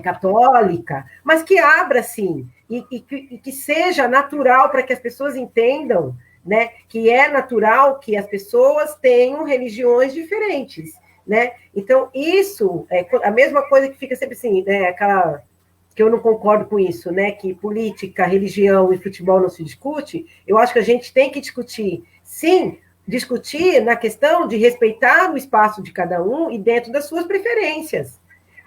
católica, mas que abra, sim, e que seja natural para que as pessoas entendam, né, que é natural que as pessoas tenham religiões diferentes, né? Então, isso é a mesma coisa que fica sempre assim, né, aquela... que eu não concordo com isso, né, que política, religião e futebol não se discute. Eu acho que a gente tem que discutir, sim, discutir na questão de respeitar o espaço de cada um e dentro das suas preferências,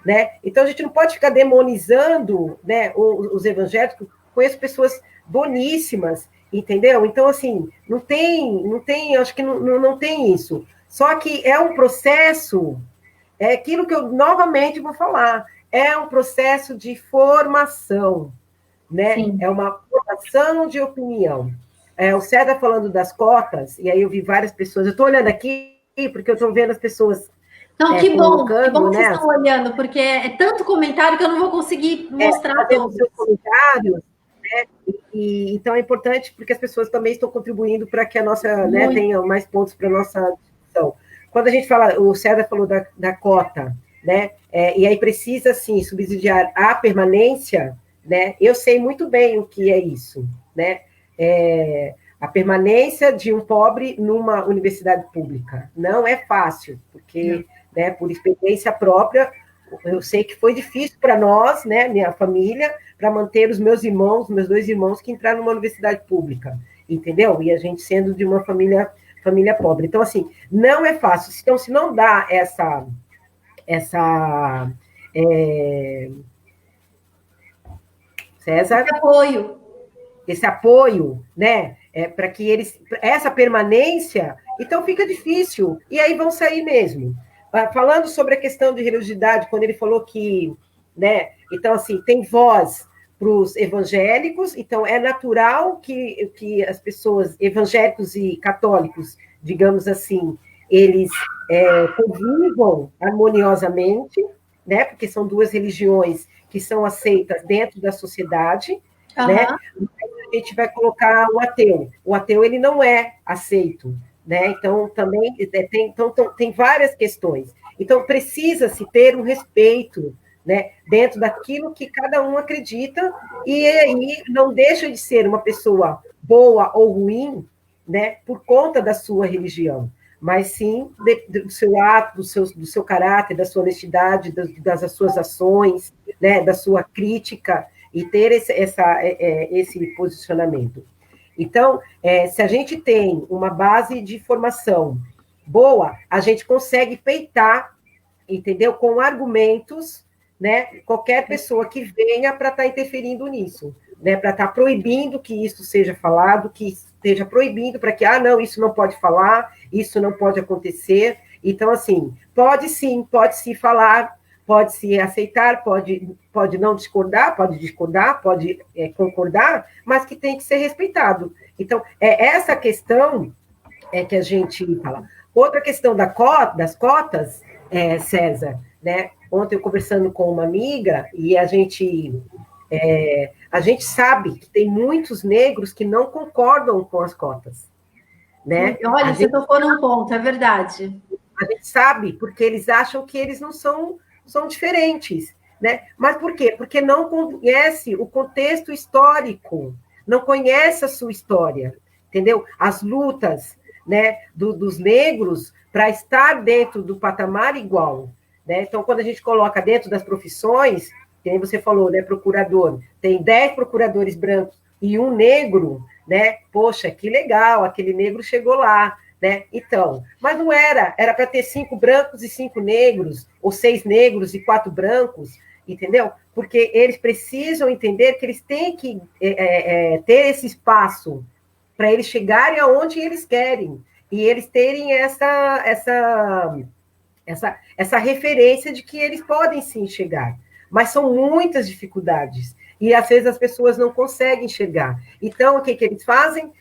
né? Então, a gente não pode ficar demonizando, né, os evangélicos. Conheço pessoas boníssimas, entendeu? Então, assim, não tem, acho que não tem isso. Só que é um processo, é aquilo que eu novamente vou falar, é um processo de formação, né? Sim. É uma formação de opinião. o César falando das cotas, e aí eu vi várias pessoas, eu estou olhando aqui, porque eu estou vendo as pessoas Então, que bom que vocês né, estão olhando, porque é tanto comentário que eu não vou conseguir mostrar todos. Seus comentários, né? Então é importante porque as pessoas também estão contribuindo para que a nossa, né, tenha mais pontos para a nossa discussão. Quando a gente fala, o César falou da cota, né? E aí precisa, sim, subsidiar a permanência, né? Eu sei muito bem o que é isso, né? A permanência de um pobre numa universidade pública. Não é fácil, porque, né, por experiência própria, eu sei que foi difícil para nós, né, minha família, para manter os meus irmãos, meus 2 irmãos, que entraram numa universidade pública, entendeu? E a gente sendo de uma família pobre. Então, assim, não é fácil. Então, se não dá César? Esse apoio, né, para que eles, essa permanência, então fica difícil, e aí vão sair mesmo. Falando sobre a questão de religiosidade, quando ele falou que, né, então, assim, tem voz para os evangélicos, então é natural que as pessoas, evangélicos e católicos, digamos assim, eles convivam harmoniosamente, né, porque são 2 religiões que são aceitas dentro da sociedade, né? A gente vai colocar o ateu. O ateu, ele não é aceito, né? Então, também tem várias questões. Então, precisa-se ter um respeito, né, dentro daquilo que cada um acredita, e aí não deixa de ser uma pessoa boa ou ruim, né, por conta da sua religião, mas sim do seu ato, do seu caráter, da sua honestidade, das suas ações, né, da sua crítica, e ter esse posicionamento. Então, se a gente tem uma base de formação boa, a gente consegue peitar, entendeu? Com argumentos, né? Qualquer pessoa que venha para estar interferindo nisso, né? Para estar proibindo que isso seja falado, que esteja proibindo para que, não, isso não pode falar, isso não pode acontecer. Então, assim, pode se falar, pode se aceitar, pode não discordar, pode concordar, mas que tem que ser respeitado. Então, essa questão que a gente fala. Outra questão das cotas, César, né? Ontem eu conversando com uma amiga, e a gente sabe que tem muitos negros que não concordam com as cotas. Né? Olha, você tocou num ponto, é verdade. A gente sabe, porque eles acham que eles não são diferentes, né? Mas por quê? Porque não conhece o contexto histórico, não conhece a sua história, entendeu? As lutas, né, dos negros para estar dentro do patamar igual, né? Então, quando a gente coloca dentro das profissões, como você falou, né, procurador, tem 10 procuradores brancos e um negro, né? Poxa, que legal, aquele negro chegou lá, né? Então, mas não era para ter 5 brancos e 5 negros, ou 6 negros e 4 brancos, entendeu? Porque eles precisam entender que eles têm que ter esse espaço para eles chegarem aonde eles querem, e eles terem essa referência de que eles podem sim chegar, mas são muitas dificuldades, e às vezes as pessoas não conseguem chegar. Então, o que eles fazem?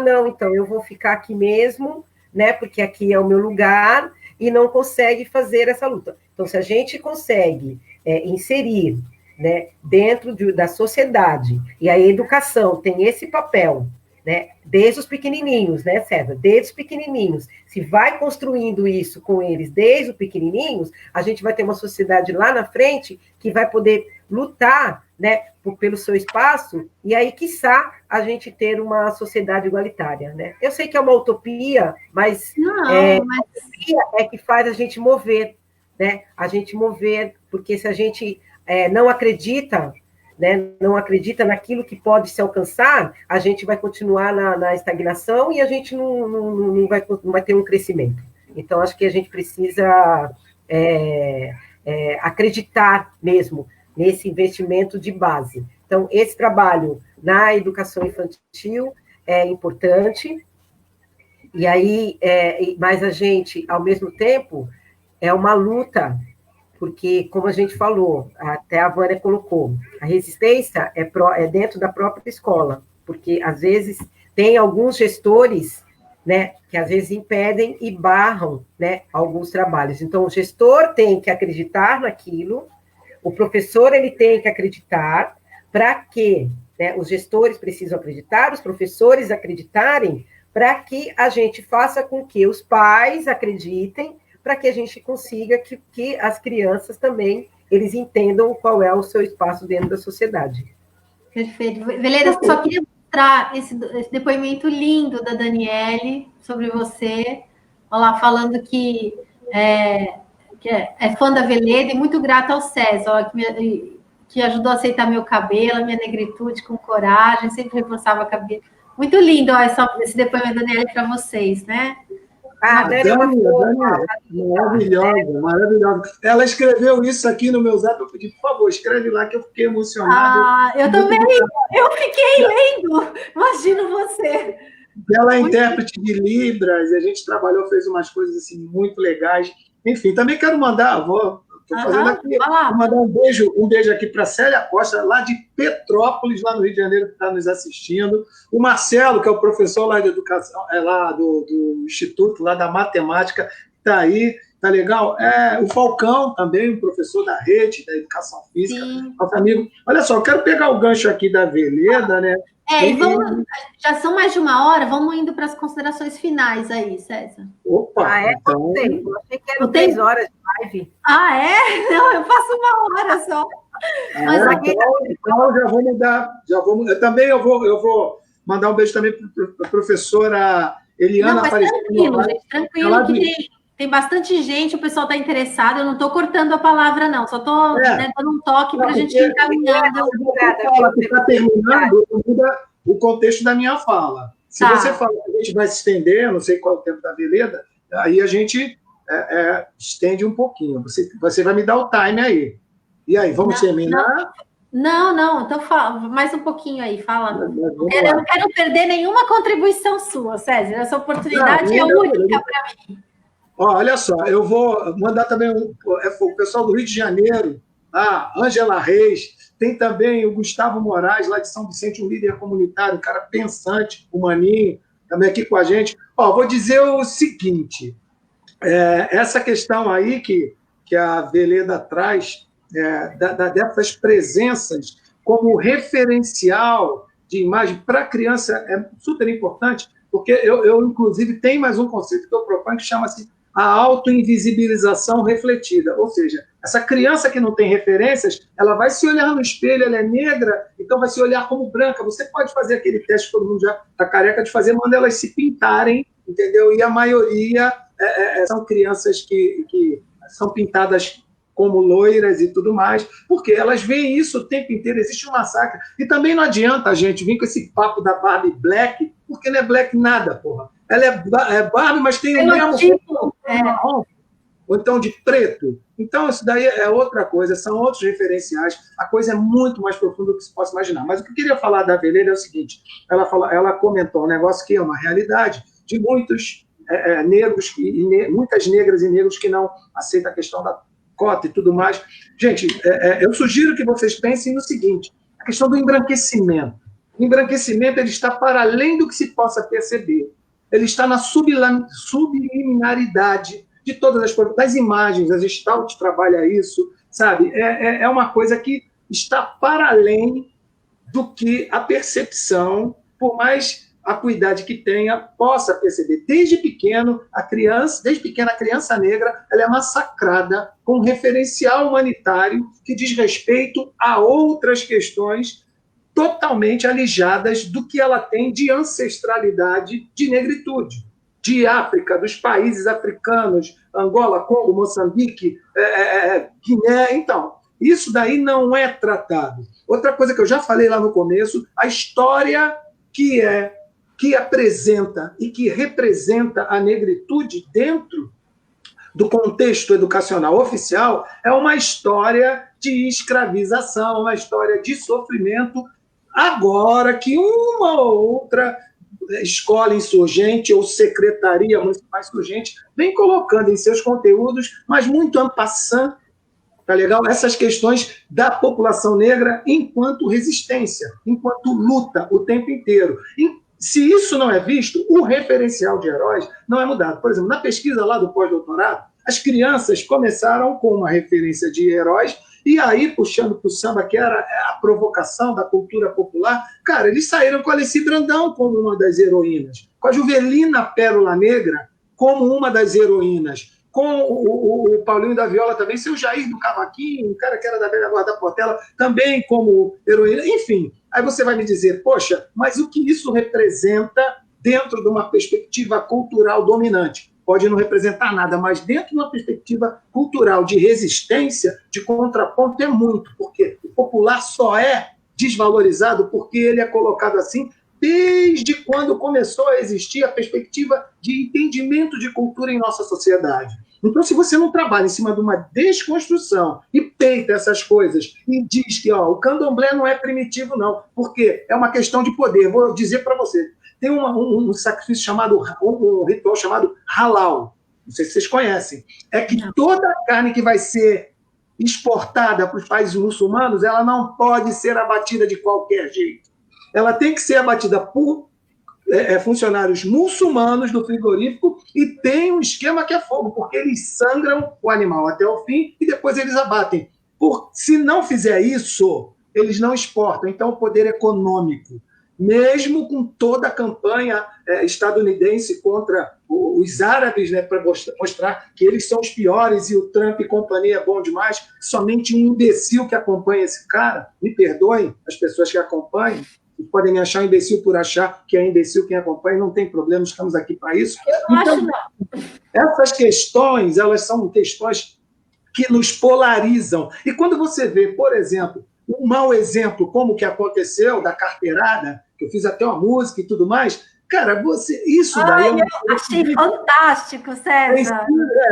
Não, então eu vou ficar aqui mesmo, né, porque aqui é o meu lugar, e não consegue fazer essa luta. Então, se a gente consegue inserir, né, dentro da sociedade, e a educação tem esse papel, né, desde os pequenininhos, né, César? Desde os pequenininhos. Se vai construindo isso com eles desde os pequenininhos, a gente vai ter uma sociedade lá na frente que vai poder lutar, né, pelo seu espaço, e aí, quiçá, a gente ter uma sociedade igualitária, né? Eu sei que é uma utopia, mas a utopia é que faz a gente mover, né? A gente mover, porque se a gente não acredita, né, não acredita naquilo que pode se alcançar, a gente vai continuar na estagnação e a gente não vai ter um crescimento. Então, acho que a gente precisa acreditar mesmo nesse investimento de base. Então, esse trabalho na educação infantil é importante, e aí, mas a gente, ao mesmo tempo, é uma luta, porque, como a gente falou, até a Vânia colocou, a resistência é dentro da própria escola, porque, às vezes, tem alguns gestores, né, que às vezes impedem e barram, né, alguns trabalhos. Então, o gestor tem que acreditar naquilo, o professor ele tem que acreditar, para que, né, os gestores precisam acreditar, os professores acreditarem, para que a gente faça com que os pais acreditem, para que a gente consiga que as crianças também, eles entendam qual é o seu espaço dentro da sociedade. Perfeito. Veleda, só queria mostrar esse depoimento lindo da Daniele sobre você. Olha lá, falando que é fã da Veleda e muito grata ao César, ó, que ajudou a aceitar meu cabelo, minha negritude com coragem, sempre reforçava a cabelo. Muito lindo, ó, esse depoimento da Daniele para vocês, né? A Dani é uma maravilhosa, maravilhosa. Ela escreveu isso aqui no meu zap, eu pedi, por favor, escreve lá que eu fiquei emocionado. Eu também, eu fiquei lendo, imagino você. Ela é intérprete de Libras, e a gente trabalhou, fez umas coisas assim muito legais. Enfim, também quero mandar, estou fazendo aqui, vou mandar um beijo aqui para a Célia Costa, lá de Petrópolis, lá no Rio de Janeiro, que está nos assistindo. O Marcelo, que é o professor lá de educação, lá do Instituto, lá da matemática, está aí, tá legal? O Falcão também, um professor da rede, da educação física, nosso amigo. Olha só, eu quero pegar o gancho aqui da Veleda, né? Já são mais de uma hora, vamos indo para as considerações finais aí, César. Opa! Então... Eu achei que eram 3 horas de live. Não, eu faço 1 hora só. Mas então já vou mudar. Eu vou mandar um beijo também para a professora Eliana Aparecida. Tranquilo, gente, tranquilo, que tem bastante gente, o pessoal está interessado, eu não estou cortando a palavra, não, só estou dando um toque para a gente ir caminhando. Está terminando, muda o contexto da minha fala. Se você fala que a gente vai se estender, não sei qual é o tempo da Veleda, aí a gente estende um pouquinho. Você vai me dar o time aí. E aí, vamos terminar? Não, então fala mais um pouquinho aí, fala. Eu não quero perder nenhuma contribuição sua, César, essa oportunidade é única para mim. Olha só, eu vou mandar também o pessoal do Rio de Janeiro, a Ângela Reis, tem também o Gustavo Moraes, lá de São Vicente, um líder comunitário, um cara pensante, o Maninho, também aqui com a gente. Vou dizer o seguinte, essa questão aí que a Veleda traz, dessas presenças como referencial de imagem para a criança é super importante, porque eu, inclusive, tenho mais um conceito que eu proponho que chama-se a autoinvisibilização refletida, ou seja, essa criança que não tem referências, ela vai se olhar no espelho, ela é negra, então vai se olhar como branca. Você pode fazer aquele teste que todo mundo já está careca de fazer, manda elas se pintarem, entendeu? E a maioria são crianças que são pintadas como loiras e tudo mais, porque elas veem isso o tempo inteiro, existe um massacre. E também não adianta a gente vir com esse papo da Barbie Black, porque não é Black nada, porra. Ela é Barbie, mas tem o mesmo tipo, marrom, ou então de preto. Então, isso daí é outra coisa, são outros referenciais, a coisa é muito mais profunda do que se possa imaginar. Mas o que eu queria falar da Veleda é o seguinte, ela comentou um negócio que é uma realidade de muitos negros, muitas negras e negros que não aceitam a questão da cota e tudo mais. Gente, eu sugiro que vocês pensem no seguinte, a questão do embranquecimento. O embranquecimento ele está para além do que se possa perceber. Ele está na subliminaridade de todas as coisas, das imagens, a Gestalt trabalha isso, sabe? É uma coisa que está para além do que a percepção, por mais acuidade que tenha, possa perceber. Desde pequena a criança negra, ela é massacrada com um referencial humanitário que diz respeito a outras questões totalmente alijadas do que ela tem de ancestralidade de negritude, de África, dos países africanos, Angola, Congo, Moçambique, Guiné. Então, isso daí não é tratado. Outra coisa que eu já falei lá no começo, a história que apresenta e que representa a negritude dentro do contexto educacional oficial é uma história de escravização, uma história de sofrimento, agora que uma ou outra escola insurgente ou secretaria municipal insurgente vem colocando em seus conteúdos, mas muito en passant, tá legal? Essas questões da população negra enquanto resistência, enquanto luta o tempo inteiro. Se isso não é visto, o referencial de heróis não é mudado. Por exemplo, na pesquisa lá do pós-doutorado, as crianças começaram com uma referência de heróis, e aí, puxando para o samba, que era a provocação da cultura popular, cara, eles saíram com a Alessi Brandão como uma das heroínas, com a Juvelina Pérola Negra como uma das heroínas, com o Paulinho da Viola também, seu Jair do Cavaquinho, um cara que era da Velha Guarda da Portela, também como heroína, enfim. Aí você vai me dizer, poxa, mas o que isso representa dentro de uma perspectiva cultural dominante? Pode não representar nada, mas dentro de uma perspectiva cultural de resistência, de contraponto, é muito, porque o popular só é desvalorizado porque ele é colocado assim desde quando começou a existir a perspectiva de entendimento de cultura em nossa sociedade. Então, se você não trabalha em cima de uma desconstrução e peita essas coisas e diz que o candomblé não é primitivo, não, porque é uma questão de poder. Vou dizer para você, tem um sacrifício chamado, um ritual chamado halal, não sei se vocês conhecem, é que toda a carne que vai ser exportada para os países muçulmanos, ela não pode ser abatida de qualquer jeito. Ela tem que ser abatida por funcionários muçulmanos do frigorífico e tem um esquema que é fogo, porque eles sangram o animal até o fim e depois eles abatem. Se não fizer isso, eles não exportam. Então, o poder econômico, mesmo com toda a campanha estadunidense contra os árabes, né, para mostrar que eles são os piores e o Trump e companhia é bom demais, somente um imbecil que acompanha esse cara, me perdoem as pessoas que acompanham, podem me achar imbecil por achar que é imbecil quem acompanha, não tem problema, estamos aqui para isso. Eu não acho, não. Essas questões, elas são questões que nos polarizam. E quando você vê, por exemplo, um mau exemplo, como que aconteceu da carteirada, que eu fiz até uma música e tudo mais, cara, isso daí... eu achei fantástico, César.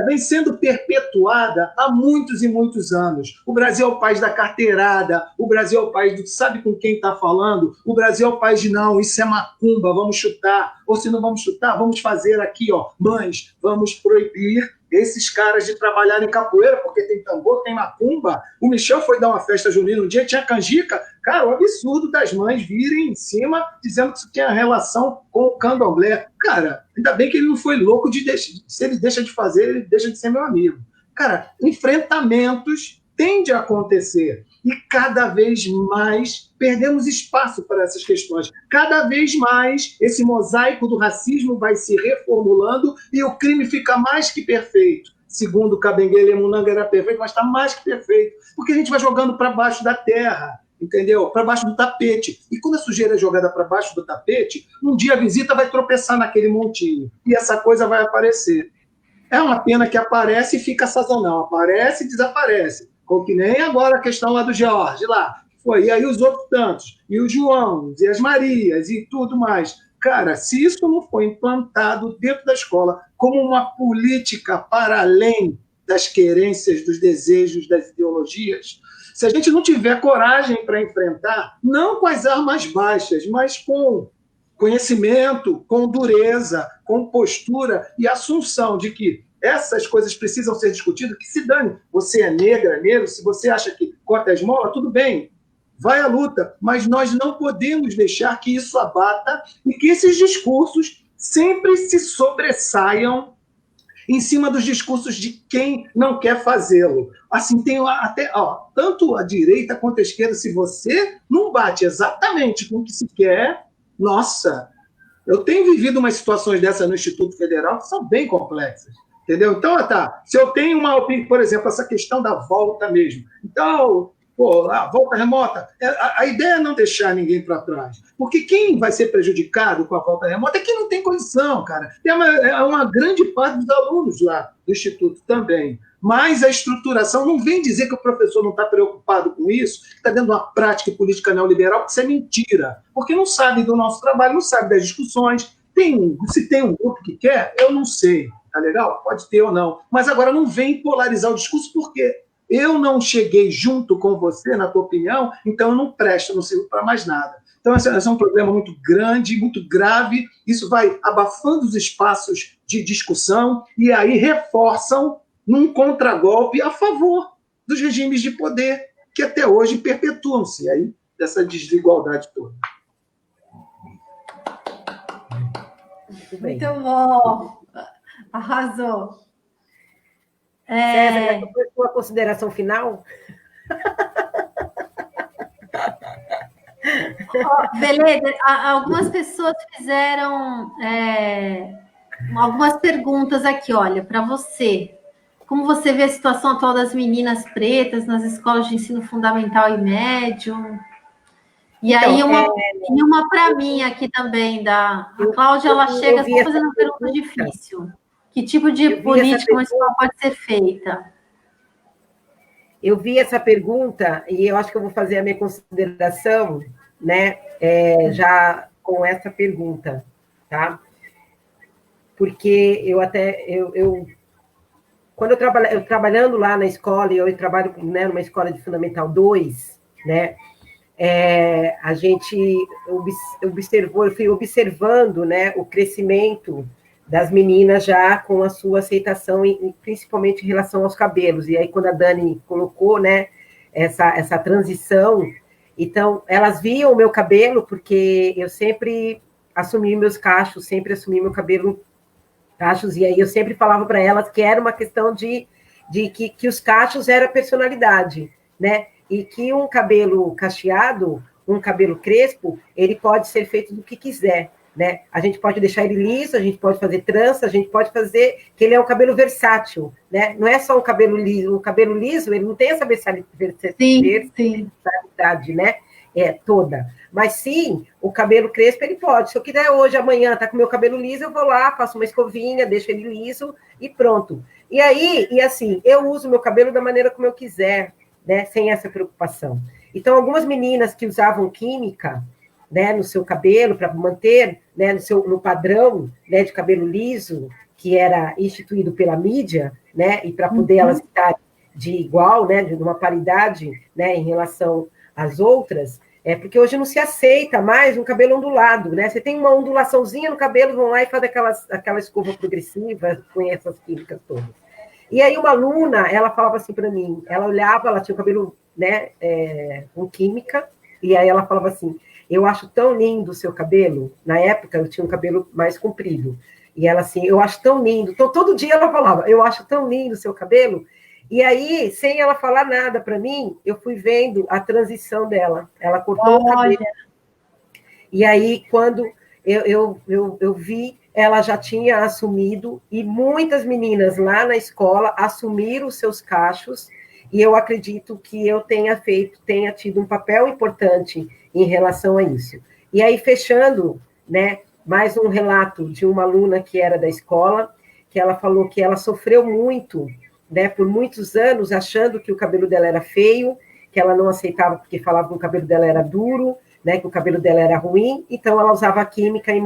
Vem sendo perpetuada há muitos e muitos anos. O Brasil é o país da carteirada, o Brasil é o país do sabe com quem está falando, o Brasil é o país de não, isso é macumba, vamos chutar, ou se não vamos chutar, vamos fazer aqui, mães, vamos proibir esses caras de trabalhar em capoeira, porque tem tambor, tem macumba. O Michel foi dar uma festa junina um dia, tinha canjica. Cara, o absurdo das mães virem em cima dizendo que isso tinha relação com o candomblé. Cara, ainda bem que ele não foi louco se ele deixa de fazer, ele deixa de ser meu amigo. Cara, enfrentamentos tendem a acontecer e cada vez mais perdemos espaço para essas questões. Cada vez mais esse mosaico do racismo vai se reformulando e o crime fica mais que perfeito. Segundo Kabengele Munanga era perfeito, mas está mais que perfeito, porque a gente vai jogando para baixo da terra, entendeu? Para baixo do tapete. E quando a sujeira é jogada para baixo do tapete, um dia a visita vai tropeçar naquele montinho e essa coisa vai aparecer. É uma pena que aparece e fica sazonal, aparece e desaparece. Como que nem agora a questão lá do George, lá. Foi, e aí os outros tantos, e os Joãos, e as Marias, e tudo mais. Cara, se isso não for implantado dentro da escola como uma política para além das querências, dos desejos, das ideologias, se a gente não tiver coragem para enfrentar, não com as armas baixas, mas com conhecimento, com dureza, com postura e assunção de que essas coisas precisam ser discutidas, que se dane. Você é negra, negro, se você acha que cota é esmola, tudo bem, vai à luta, mas nós não podemos deixar que isso abata e que esses discursos sempre se sobressaiam em cima dos discursos de quem não quer fazê-lo. Assim, tem até tanto a direita quanto a esquerda, se você não bate exatamente com o que se quer, nossa, eu tenho vivido umas situações dessas no Instituto Federal que são bem complexas. Entendeu? Então, se eu tenho uma opinião, por exemplo, essa questão da volta mesmo. Então, a volta remota, a ideia é não deixar ninguém para trás. Porque quem vai ser prejudicado com a volta remota é quem não tem condição, cara. É uma grande parte dos alunos lá do Instituto também. Mas a estruturação não vem dizer que o professor não está preocupado com isso, que está dentro de uma prática política neoliberal, que isso é mentira. Porque não sabe do nosso trabalho, não sabe das discussões. Se tem um grupo que quer, eu não sei. Tá legal? Pode ter ou não. Mas agora não vem polarizar o discurso, porque eu não cheguei junto com você, na tua opinião, então eu não presto, não sirvo para mais nada. Então, esse é um problema muito grande, muito grave. Isso vai abafando os espaços de discussão e aí reforçam num contragolpe a favor dos regimes de poder que até hoje perpetuam-se aí dessa desigualdade toda. Muito bem. Muito bom. Arrasou. César, essa foi a sua consideração final? Beleza, algumas pessoas fizeram algumas perguntas aqui, olha, para você. Como você vê a situação atual das meninas pretas nas escolas de ensino fundamental e médio? E então, aí, uma para mim aqui também, a Cláudia, ela chega só fazendo uma pergunta difícil. Que tipo de política uma escola pode ser feita? Eu vi essa pergunta e eu acho que eu vou fazer a minha consideração, né, já com essa pergunta, tá? Porque quando eu trabalhando lá na escola, e eu trabalho, né, numa escola de Fundamental 2, né, a gente observou, eu fui observando, né, o crescimento das meninas já com a sua aceitação, principalmente em relação aos cabelos. E aí, quando a Dani colocou, né, essa transição, então, elas viam o meu cabelo, porque eu sempre assumi meus cachos, sempre assumi meu cabelo cachos, e aí eu sempre falava para elas que era uma questão de que os cachos era personalidade, né? E que um cabelo cacheado, um cabelo crespo, ele pode ser feito do que quiser, né? A gente pode deixar ele liso, a gente pode fazer trança, a gente pode fazer que ele é um cabelo versátil, né? Não é só um cabelo liso, ele não tem essa versatilidade, né? Toda. Mas sim, o cabelo crespo ele pode. Se eu quiser hoje, amanhã, tá com o meu cabelo liso, eu vou lá, faço uma escovinha, deixo ele liso e pronto. E aí, assim, eu uso meu cabelo da maneira como eu quiser, né? Sem essa preocupação. Então, algumas meninas que usavam química, né, no seu cabelo, para manter, né, no padrão, né, de cabelo liso, que era instituído pela mídia, né, e para poder elas estarem de igual, né, de uma paridade, né, em relação às outras, porque hoje não se aceita mais um cabelo ondulado, né? Você tem uma ondulaçãozinha no cabelo, vão lá e faz aquela escova progressiva com essas químicas todas. E aí uma aluna, ela falava assim para mim, ela olhava, ela tinha o cabelo, né, com química, e aí ela falava assim, eu acho tão lindo o seu cabelo. Na época, eu tinha um cabelo mais comprido. E ela assim, eu acho tão lindo. Então, todo dia ela falava, eu acho tão lindo o seu cabelo. E aí, sem ela falar nada para mim, eu fui vendo a transição dela. Ela cortou o cabelo. E aí, quando eu vi, ela já tinha assumido, e muitas meninas lá na escola assumiram os seus cachos, e eu acredito que eu tenha tido um papel importante em relação a isso. E aí, fechando, né, mais um relato de uma aluna que era da escola, que ela falou que ela sofreu muito, né, por muitos anos, achando que o cabelo dela era feio, que ela não aceitava porque falava que o cabelo dela era duro, né, que o cabelo dela era ruim, então ela usava a química e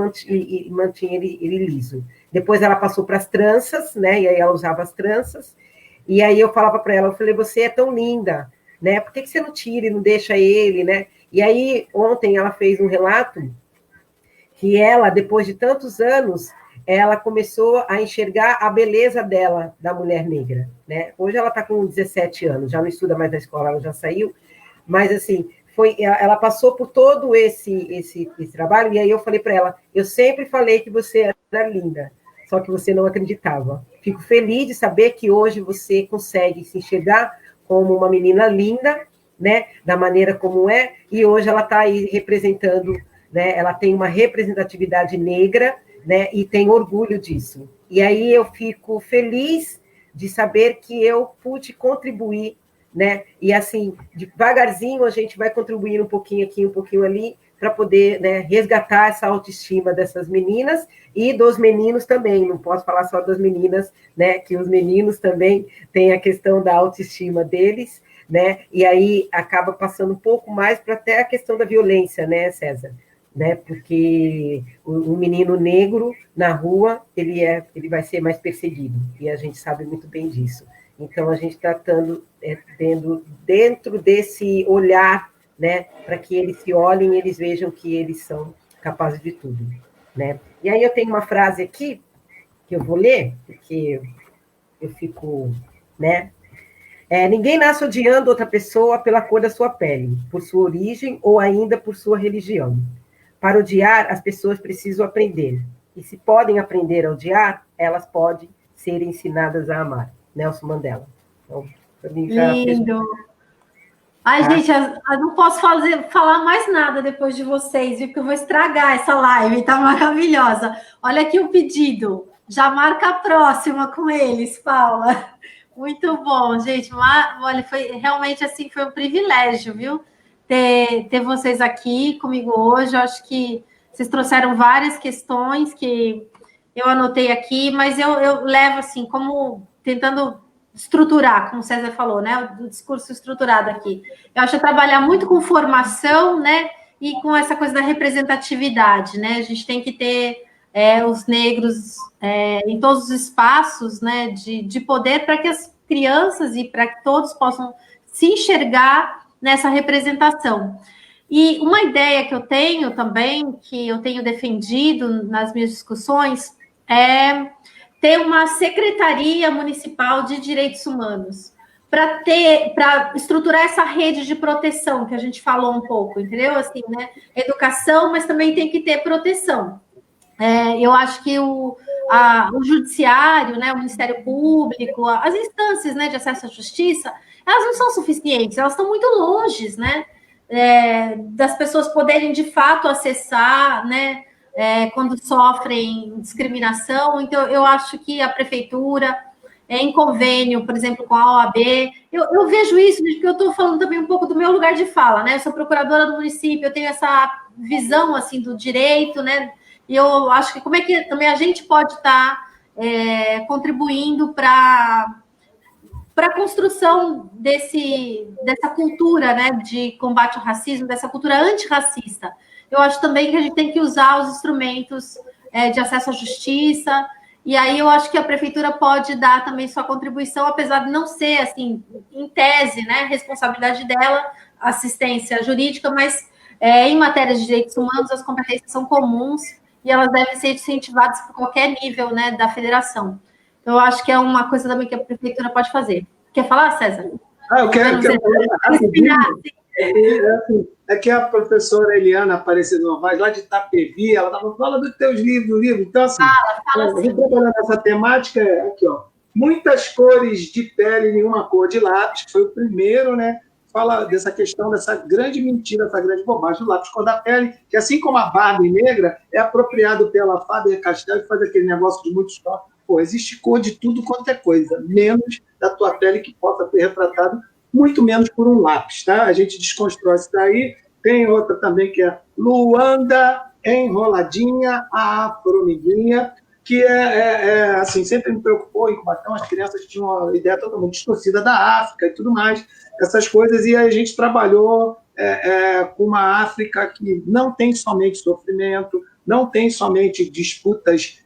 mantinha ele liso. Depois ela passou para as tranças, né, e aí ela usava as tranças, e aí eu falava para ela, eu falei, você é tão linda, né, por que você não tira e não deixa ele, né? E aí, ontem ela fez um relato que ela, depois de tantos anos, ela começou a enxergar a beleza dela, da mulher negra, né? Hoje ela está com 17 anos, já não estuda mais na escola, ela já saiu, mas, assim, ela passou por todo esse trabalho, e aí eu falei para ela, eu sempre falei que você era linda, só que você não acreditava. Fico feliz de saber que hoje você consegue se enxergar como uma menina linda, né, da maneira como é, e hoje ela está aí representando, né, ela tem uma representatividade negra, né, e tem orgulho disso. E aí eu fico feliz de saber que eu pude contribuir, né, e assim, devagarzinho a gente vai contribuindo um pouquinho aqui, um pouquinho ali, para poder, né, resgatar essa autoestima dessas meninas e dos meninos também, não posso falar só das meninas, né, que os meninos também têm a questão da autoestima deles, né, e aí acaba passando um pouco mais para até a questão da violência, né, César? Né, porque o menino negro na rua, ele vai ser mais perseguido, e a gente sabe muito bem disso. Então, a gente está dentro desse olhar, né, para que eles se olhem e eles vejam que eles são capazes de tudo, né? E aí eu tenho uma frase aqui, que eu vou ler, porque eu fico, né? Ninguém nasce odiando outra pessoa pela cor da sua pele, por sua origem ou ainda por sua religião. Para odiar, as pessoas precisam aprender. E se podem aprender a odiar, elas podem ser ensinadas a amar. Nelson Mandela. Então, para mim já Lindo. Ai, gente, eu não posso falar mais nada depois de vocês, viu? Porque eu vou estragar essa live, tá maravilhosa. Olha aqui o pedido. Já marca a próxima com eles, Paula. Muito bom, gente. Olha, foi realmente assim, foi um privilégio, viu? Ter vocês aqui comigo hoje. Eu acho que vocês trouxeram várias questões que eu anotei aqui, mas eu levo assim, como tentando estruturar, como o César falou, né? O discurso estruturado aqui. Eu acho que trabalhar muito com formação, né? E com essa coisa da representatividade, né? A gente tem que ter os negros em todos os espaços, né? De poder para que as crianças e para que todos possam se enxergar nessa representação. E uma ideia que eu tenho também, que eu tenho defendido nas minhas discussões, é ter uma Secretaria Municipal de Direitos Humanos, para estruturar essa rede de proteção que a gente falou um pouco, entendeu? Assim, né? Educação, mas também tem que ter proteção. Eu acho que o Judiciário, né, o Ministério Público, as instâncias, né, de acesso à justiça, elas não são suficientes, elas estão muito longe, né, das pessoas poderem, de fato, acessar, né, quando sofrem discriminação. Então, eu acho que a prefeitura, em convênio, por exemplo, com a OAB, eu vejo isso, porque eu estou falando também um pouco do meu lugar de fala, né, eu sou procuradora do município, eu tenho essa visão, assim, do direito, né, e eu acho que como é que também a gente pode estar contribuindo para a construção dessa cultura, né, de combate ao racismo, dessa cultura antirracista. Eu acho também que a gente tem que usar os instrumentos de acesso à justiça, e aí eu acho que a prefeitura pode dar também sua contribuição, apesar de não ser, assim, em tese, né, responsabilidade dela, assistência jurídica, mas em matérias de direitos humanos as competências são comuns e elas devem ser incentivadas por qualquer nível, né, da federação. Então, eu acho que é uma coisa também que a prefeitura pode fazer. Quer falar, César? Eu quero é que a professora Eliana Aparecida Novaes, lá de Itapevi, ela estava falando dos teus livros. Então, assim, fala assim. trabalhando nessa temática, aqui, ó, muitas cores de pele, nenhuma cor de lápis, que foi o primeiro, né? Fala dessa questão, dessa grande mentira, essa grande bobagem do lápis cor da pele, que assim como a Barbie negra é apropriado pela Faber-Castell, que faz aquele negócio de muitos tons. Pô, existe cor de tudo quanto é coisa, menos da tua pele que possa ser retratado, muito menos por um lápis, tá? A gente desconstrói isso daí. Tem outra também que é Luanda Enroladinha, a Afro-Amiguinha, que assim, sempre me preocupou em combater. As crianças tinham uma ideia totalmente distorcida da África e tudo mais, essas coisas, e a gente trabalhou com uma África que não tem somente sofrimento, não tem somente disputas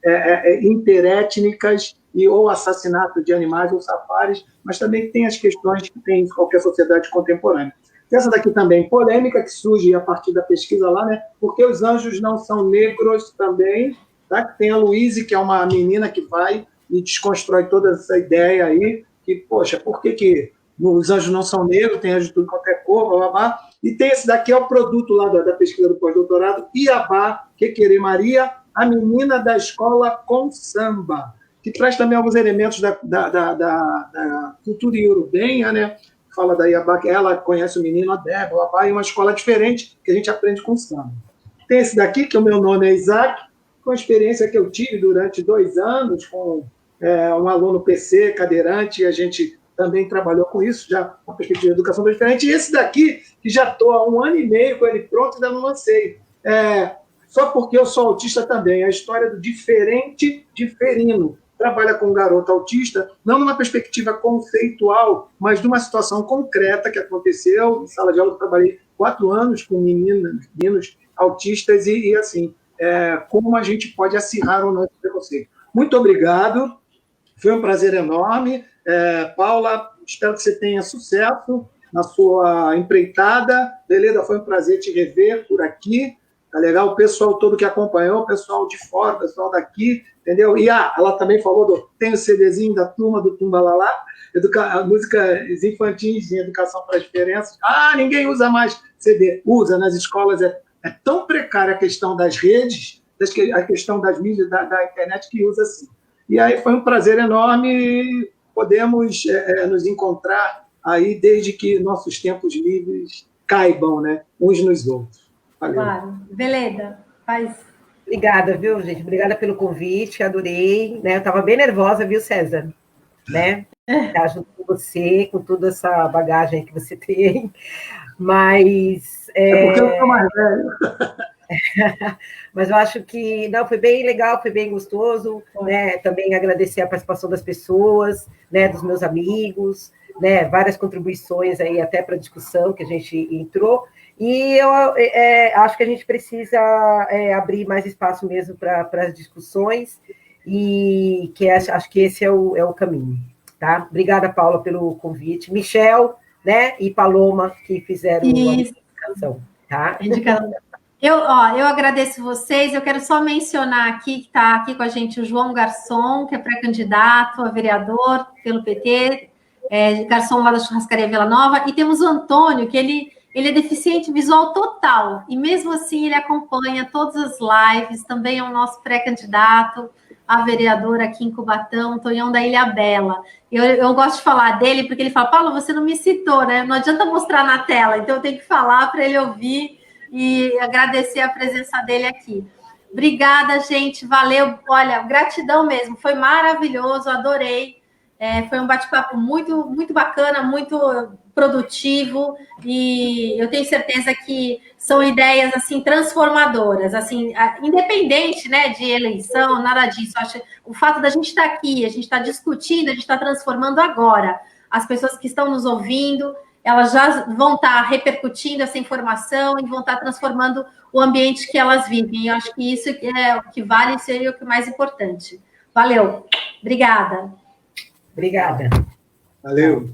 interétnicas ou assassinato de animais ou safaris, mas também tem as questões que tem em qualquer sociedade contemporânea. Essa daqui também, polêmica, que surge a partir da pesquisa lá, né? Porque os anjos não são negros também, tá? Tem a Luíse, que é uma menina que vai e desconstrói toda essa ideia aí, que, poxa, por que os anjos não são negros, tem anjo de tudo qualquer cor, blá, blá, blá. E tem esse daqui, é o produto lá da pesquisa do pós-doutorado, Iabá, Quequerê Maria, a menina da escola com samba, que traz também alguns elementos da cultura iorubena, né? Fala da Iabá, que ela conhece o menino, a Débora, e uma escola diferente que a gente aprende com samba. Tem esse daqui, que o meu nome é Isaac, com a experiência que eu tive durante 2 anos com um aluno PC, cadeirante, e a gente também trabalhou com isso, já com a perspectiva de educação diferente. E esse daqui, que já estou há 1 ano e meio com ele pronto, ainda não lancei. Só porque eu sou autista também, a história do diferente diferino. Trabalha com um garoto autista, não numa perspectiva conceitual, mas de uma situação concreta que aconteceu. Em sala de aula, eu trabalhei 4 anos com meninos autistas e assim, como a gente pode acirrar o nosso preconceito. Muito obrigado, foi um prazer enorme. Paula, espero que você tenha sucesso na sua empreitada. Beleza, foi um prazer te rever por aqui. Tá legal? O pessoal todo que acompanhou, o pessoal de fora, o pessoal daqui, entendeu? E ela também falou tem o CDzinho da turma do Tumbalalá, músicas infantis em educação para as diferenças. Ninguém usa mais CD. Usa nas escolas, é tão precária a questão das redes, a questão das mídias, da internet que usa assim. E aí foi um prazer enorme, podemos nos encontrar aí desde que nossos tempos livres caibam, né, uns nos outros. Valeu. Claro. Veleda, faz... Obrigada, viu, gente? Obrigada pelo convite, adorei, né? Eu estava bem nervosa, viu, César? Né? Estar junto com você, com toda essa bagagem que você tem, mas... porque eu sou mais velho. Mas eu acho que, não, foi bem legal, foi bem gostoso, né? Também agradecer a participação das pessoas, né? Dos meus amigos, né? Várias contribuições aí até para a discussão que a gente entrou, e eu acho que a gente precisa abrir mais espaço mesmo para as discussões, e que acho que esse é o caminho, tá? Obrigada, Paula, pelo convite. Michel, né? E Paloma, que fizeram a indicação, tá? Eu agradeço vocês, eu quero só mencionar aqui que está aqui com a gente o João Garçom, que é pré-candidato a vereador pelo PT, garçom lá da Churrascaria Vila Nova, e temos o Antônio, que ele é deficiente visual total, e mesmo assim ele acompanha todas as lives, também é o nosso pré-candidato a vereador aqui em Cubatão, Tonhão da Ilha Bela. Eu gosto de falar dele, porque ele fala, Paulo, você não me citou, né? Não adianta mostrar na tela, então eu tenho que falar para ele ouvir, e agradecer a presença dele aqui. Obrigada, gente, valeu. Olha, gratidão mesmo, foi maravilhoso, adorei. Foi um bate-papo muito, muito bacana, muito produtivo, e eu tenho certeza que são ideias assim transformadoras, assim, independente, né, de eleição, nada disso. Acho o fato da gente estar aqui, a gente está discutindo, a gente está transformando agora. As pessoas que estão nos ouvindo, elas já vão estar repercutindo essa informação e vão estar transformando o ambiente que elas vivem. Eu acho que isso é o que vale, seria o que é mais importante. Valeu. Obrigada. Obrigada. Valeu.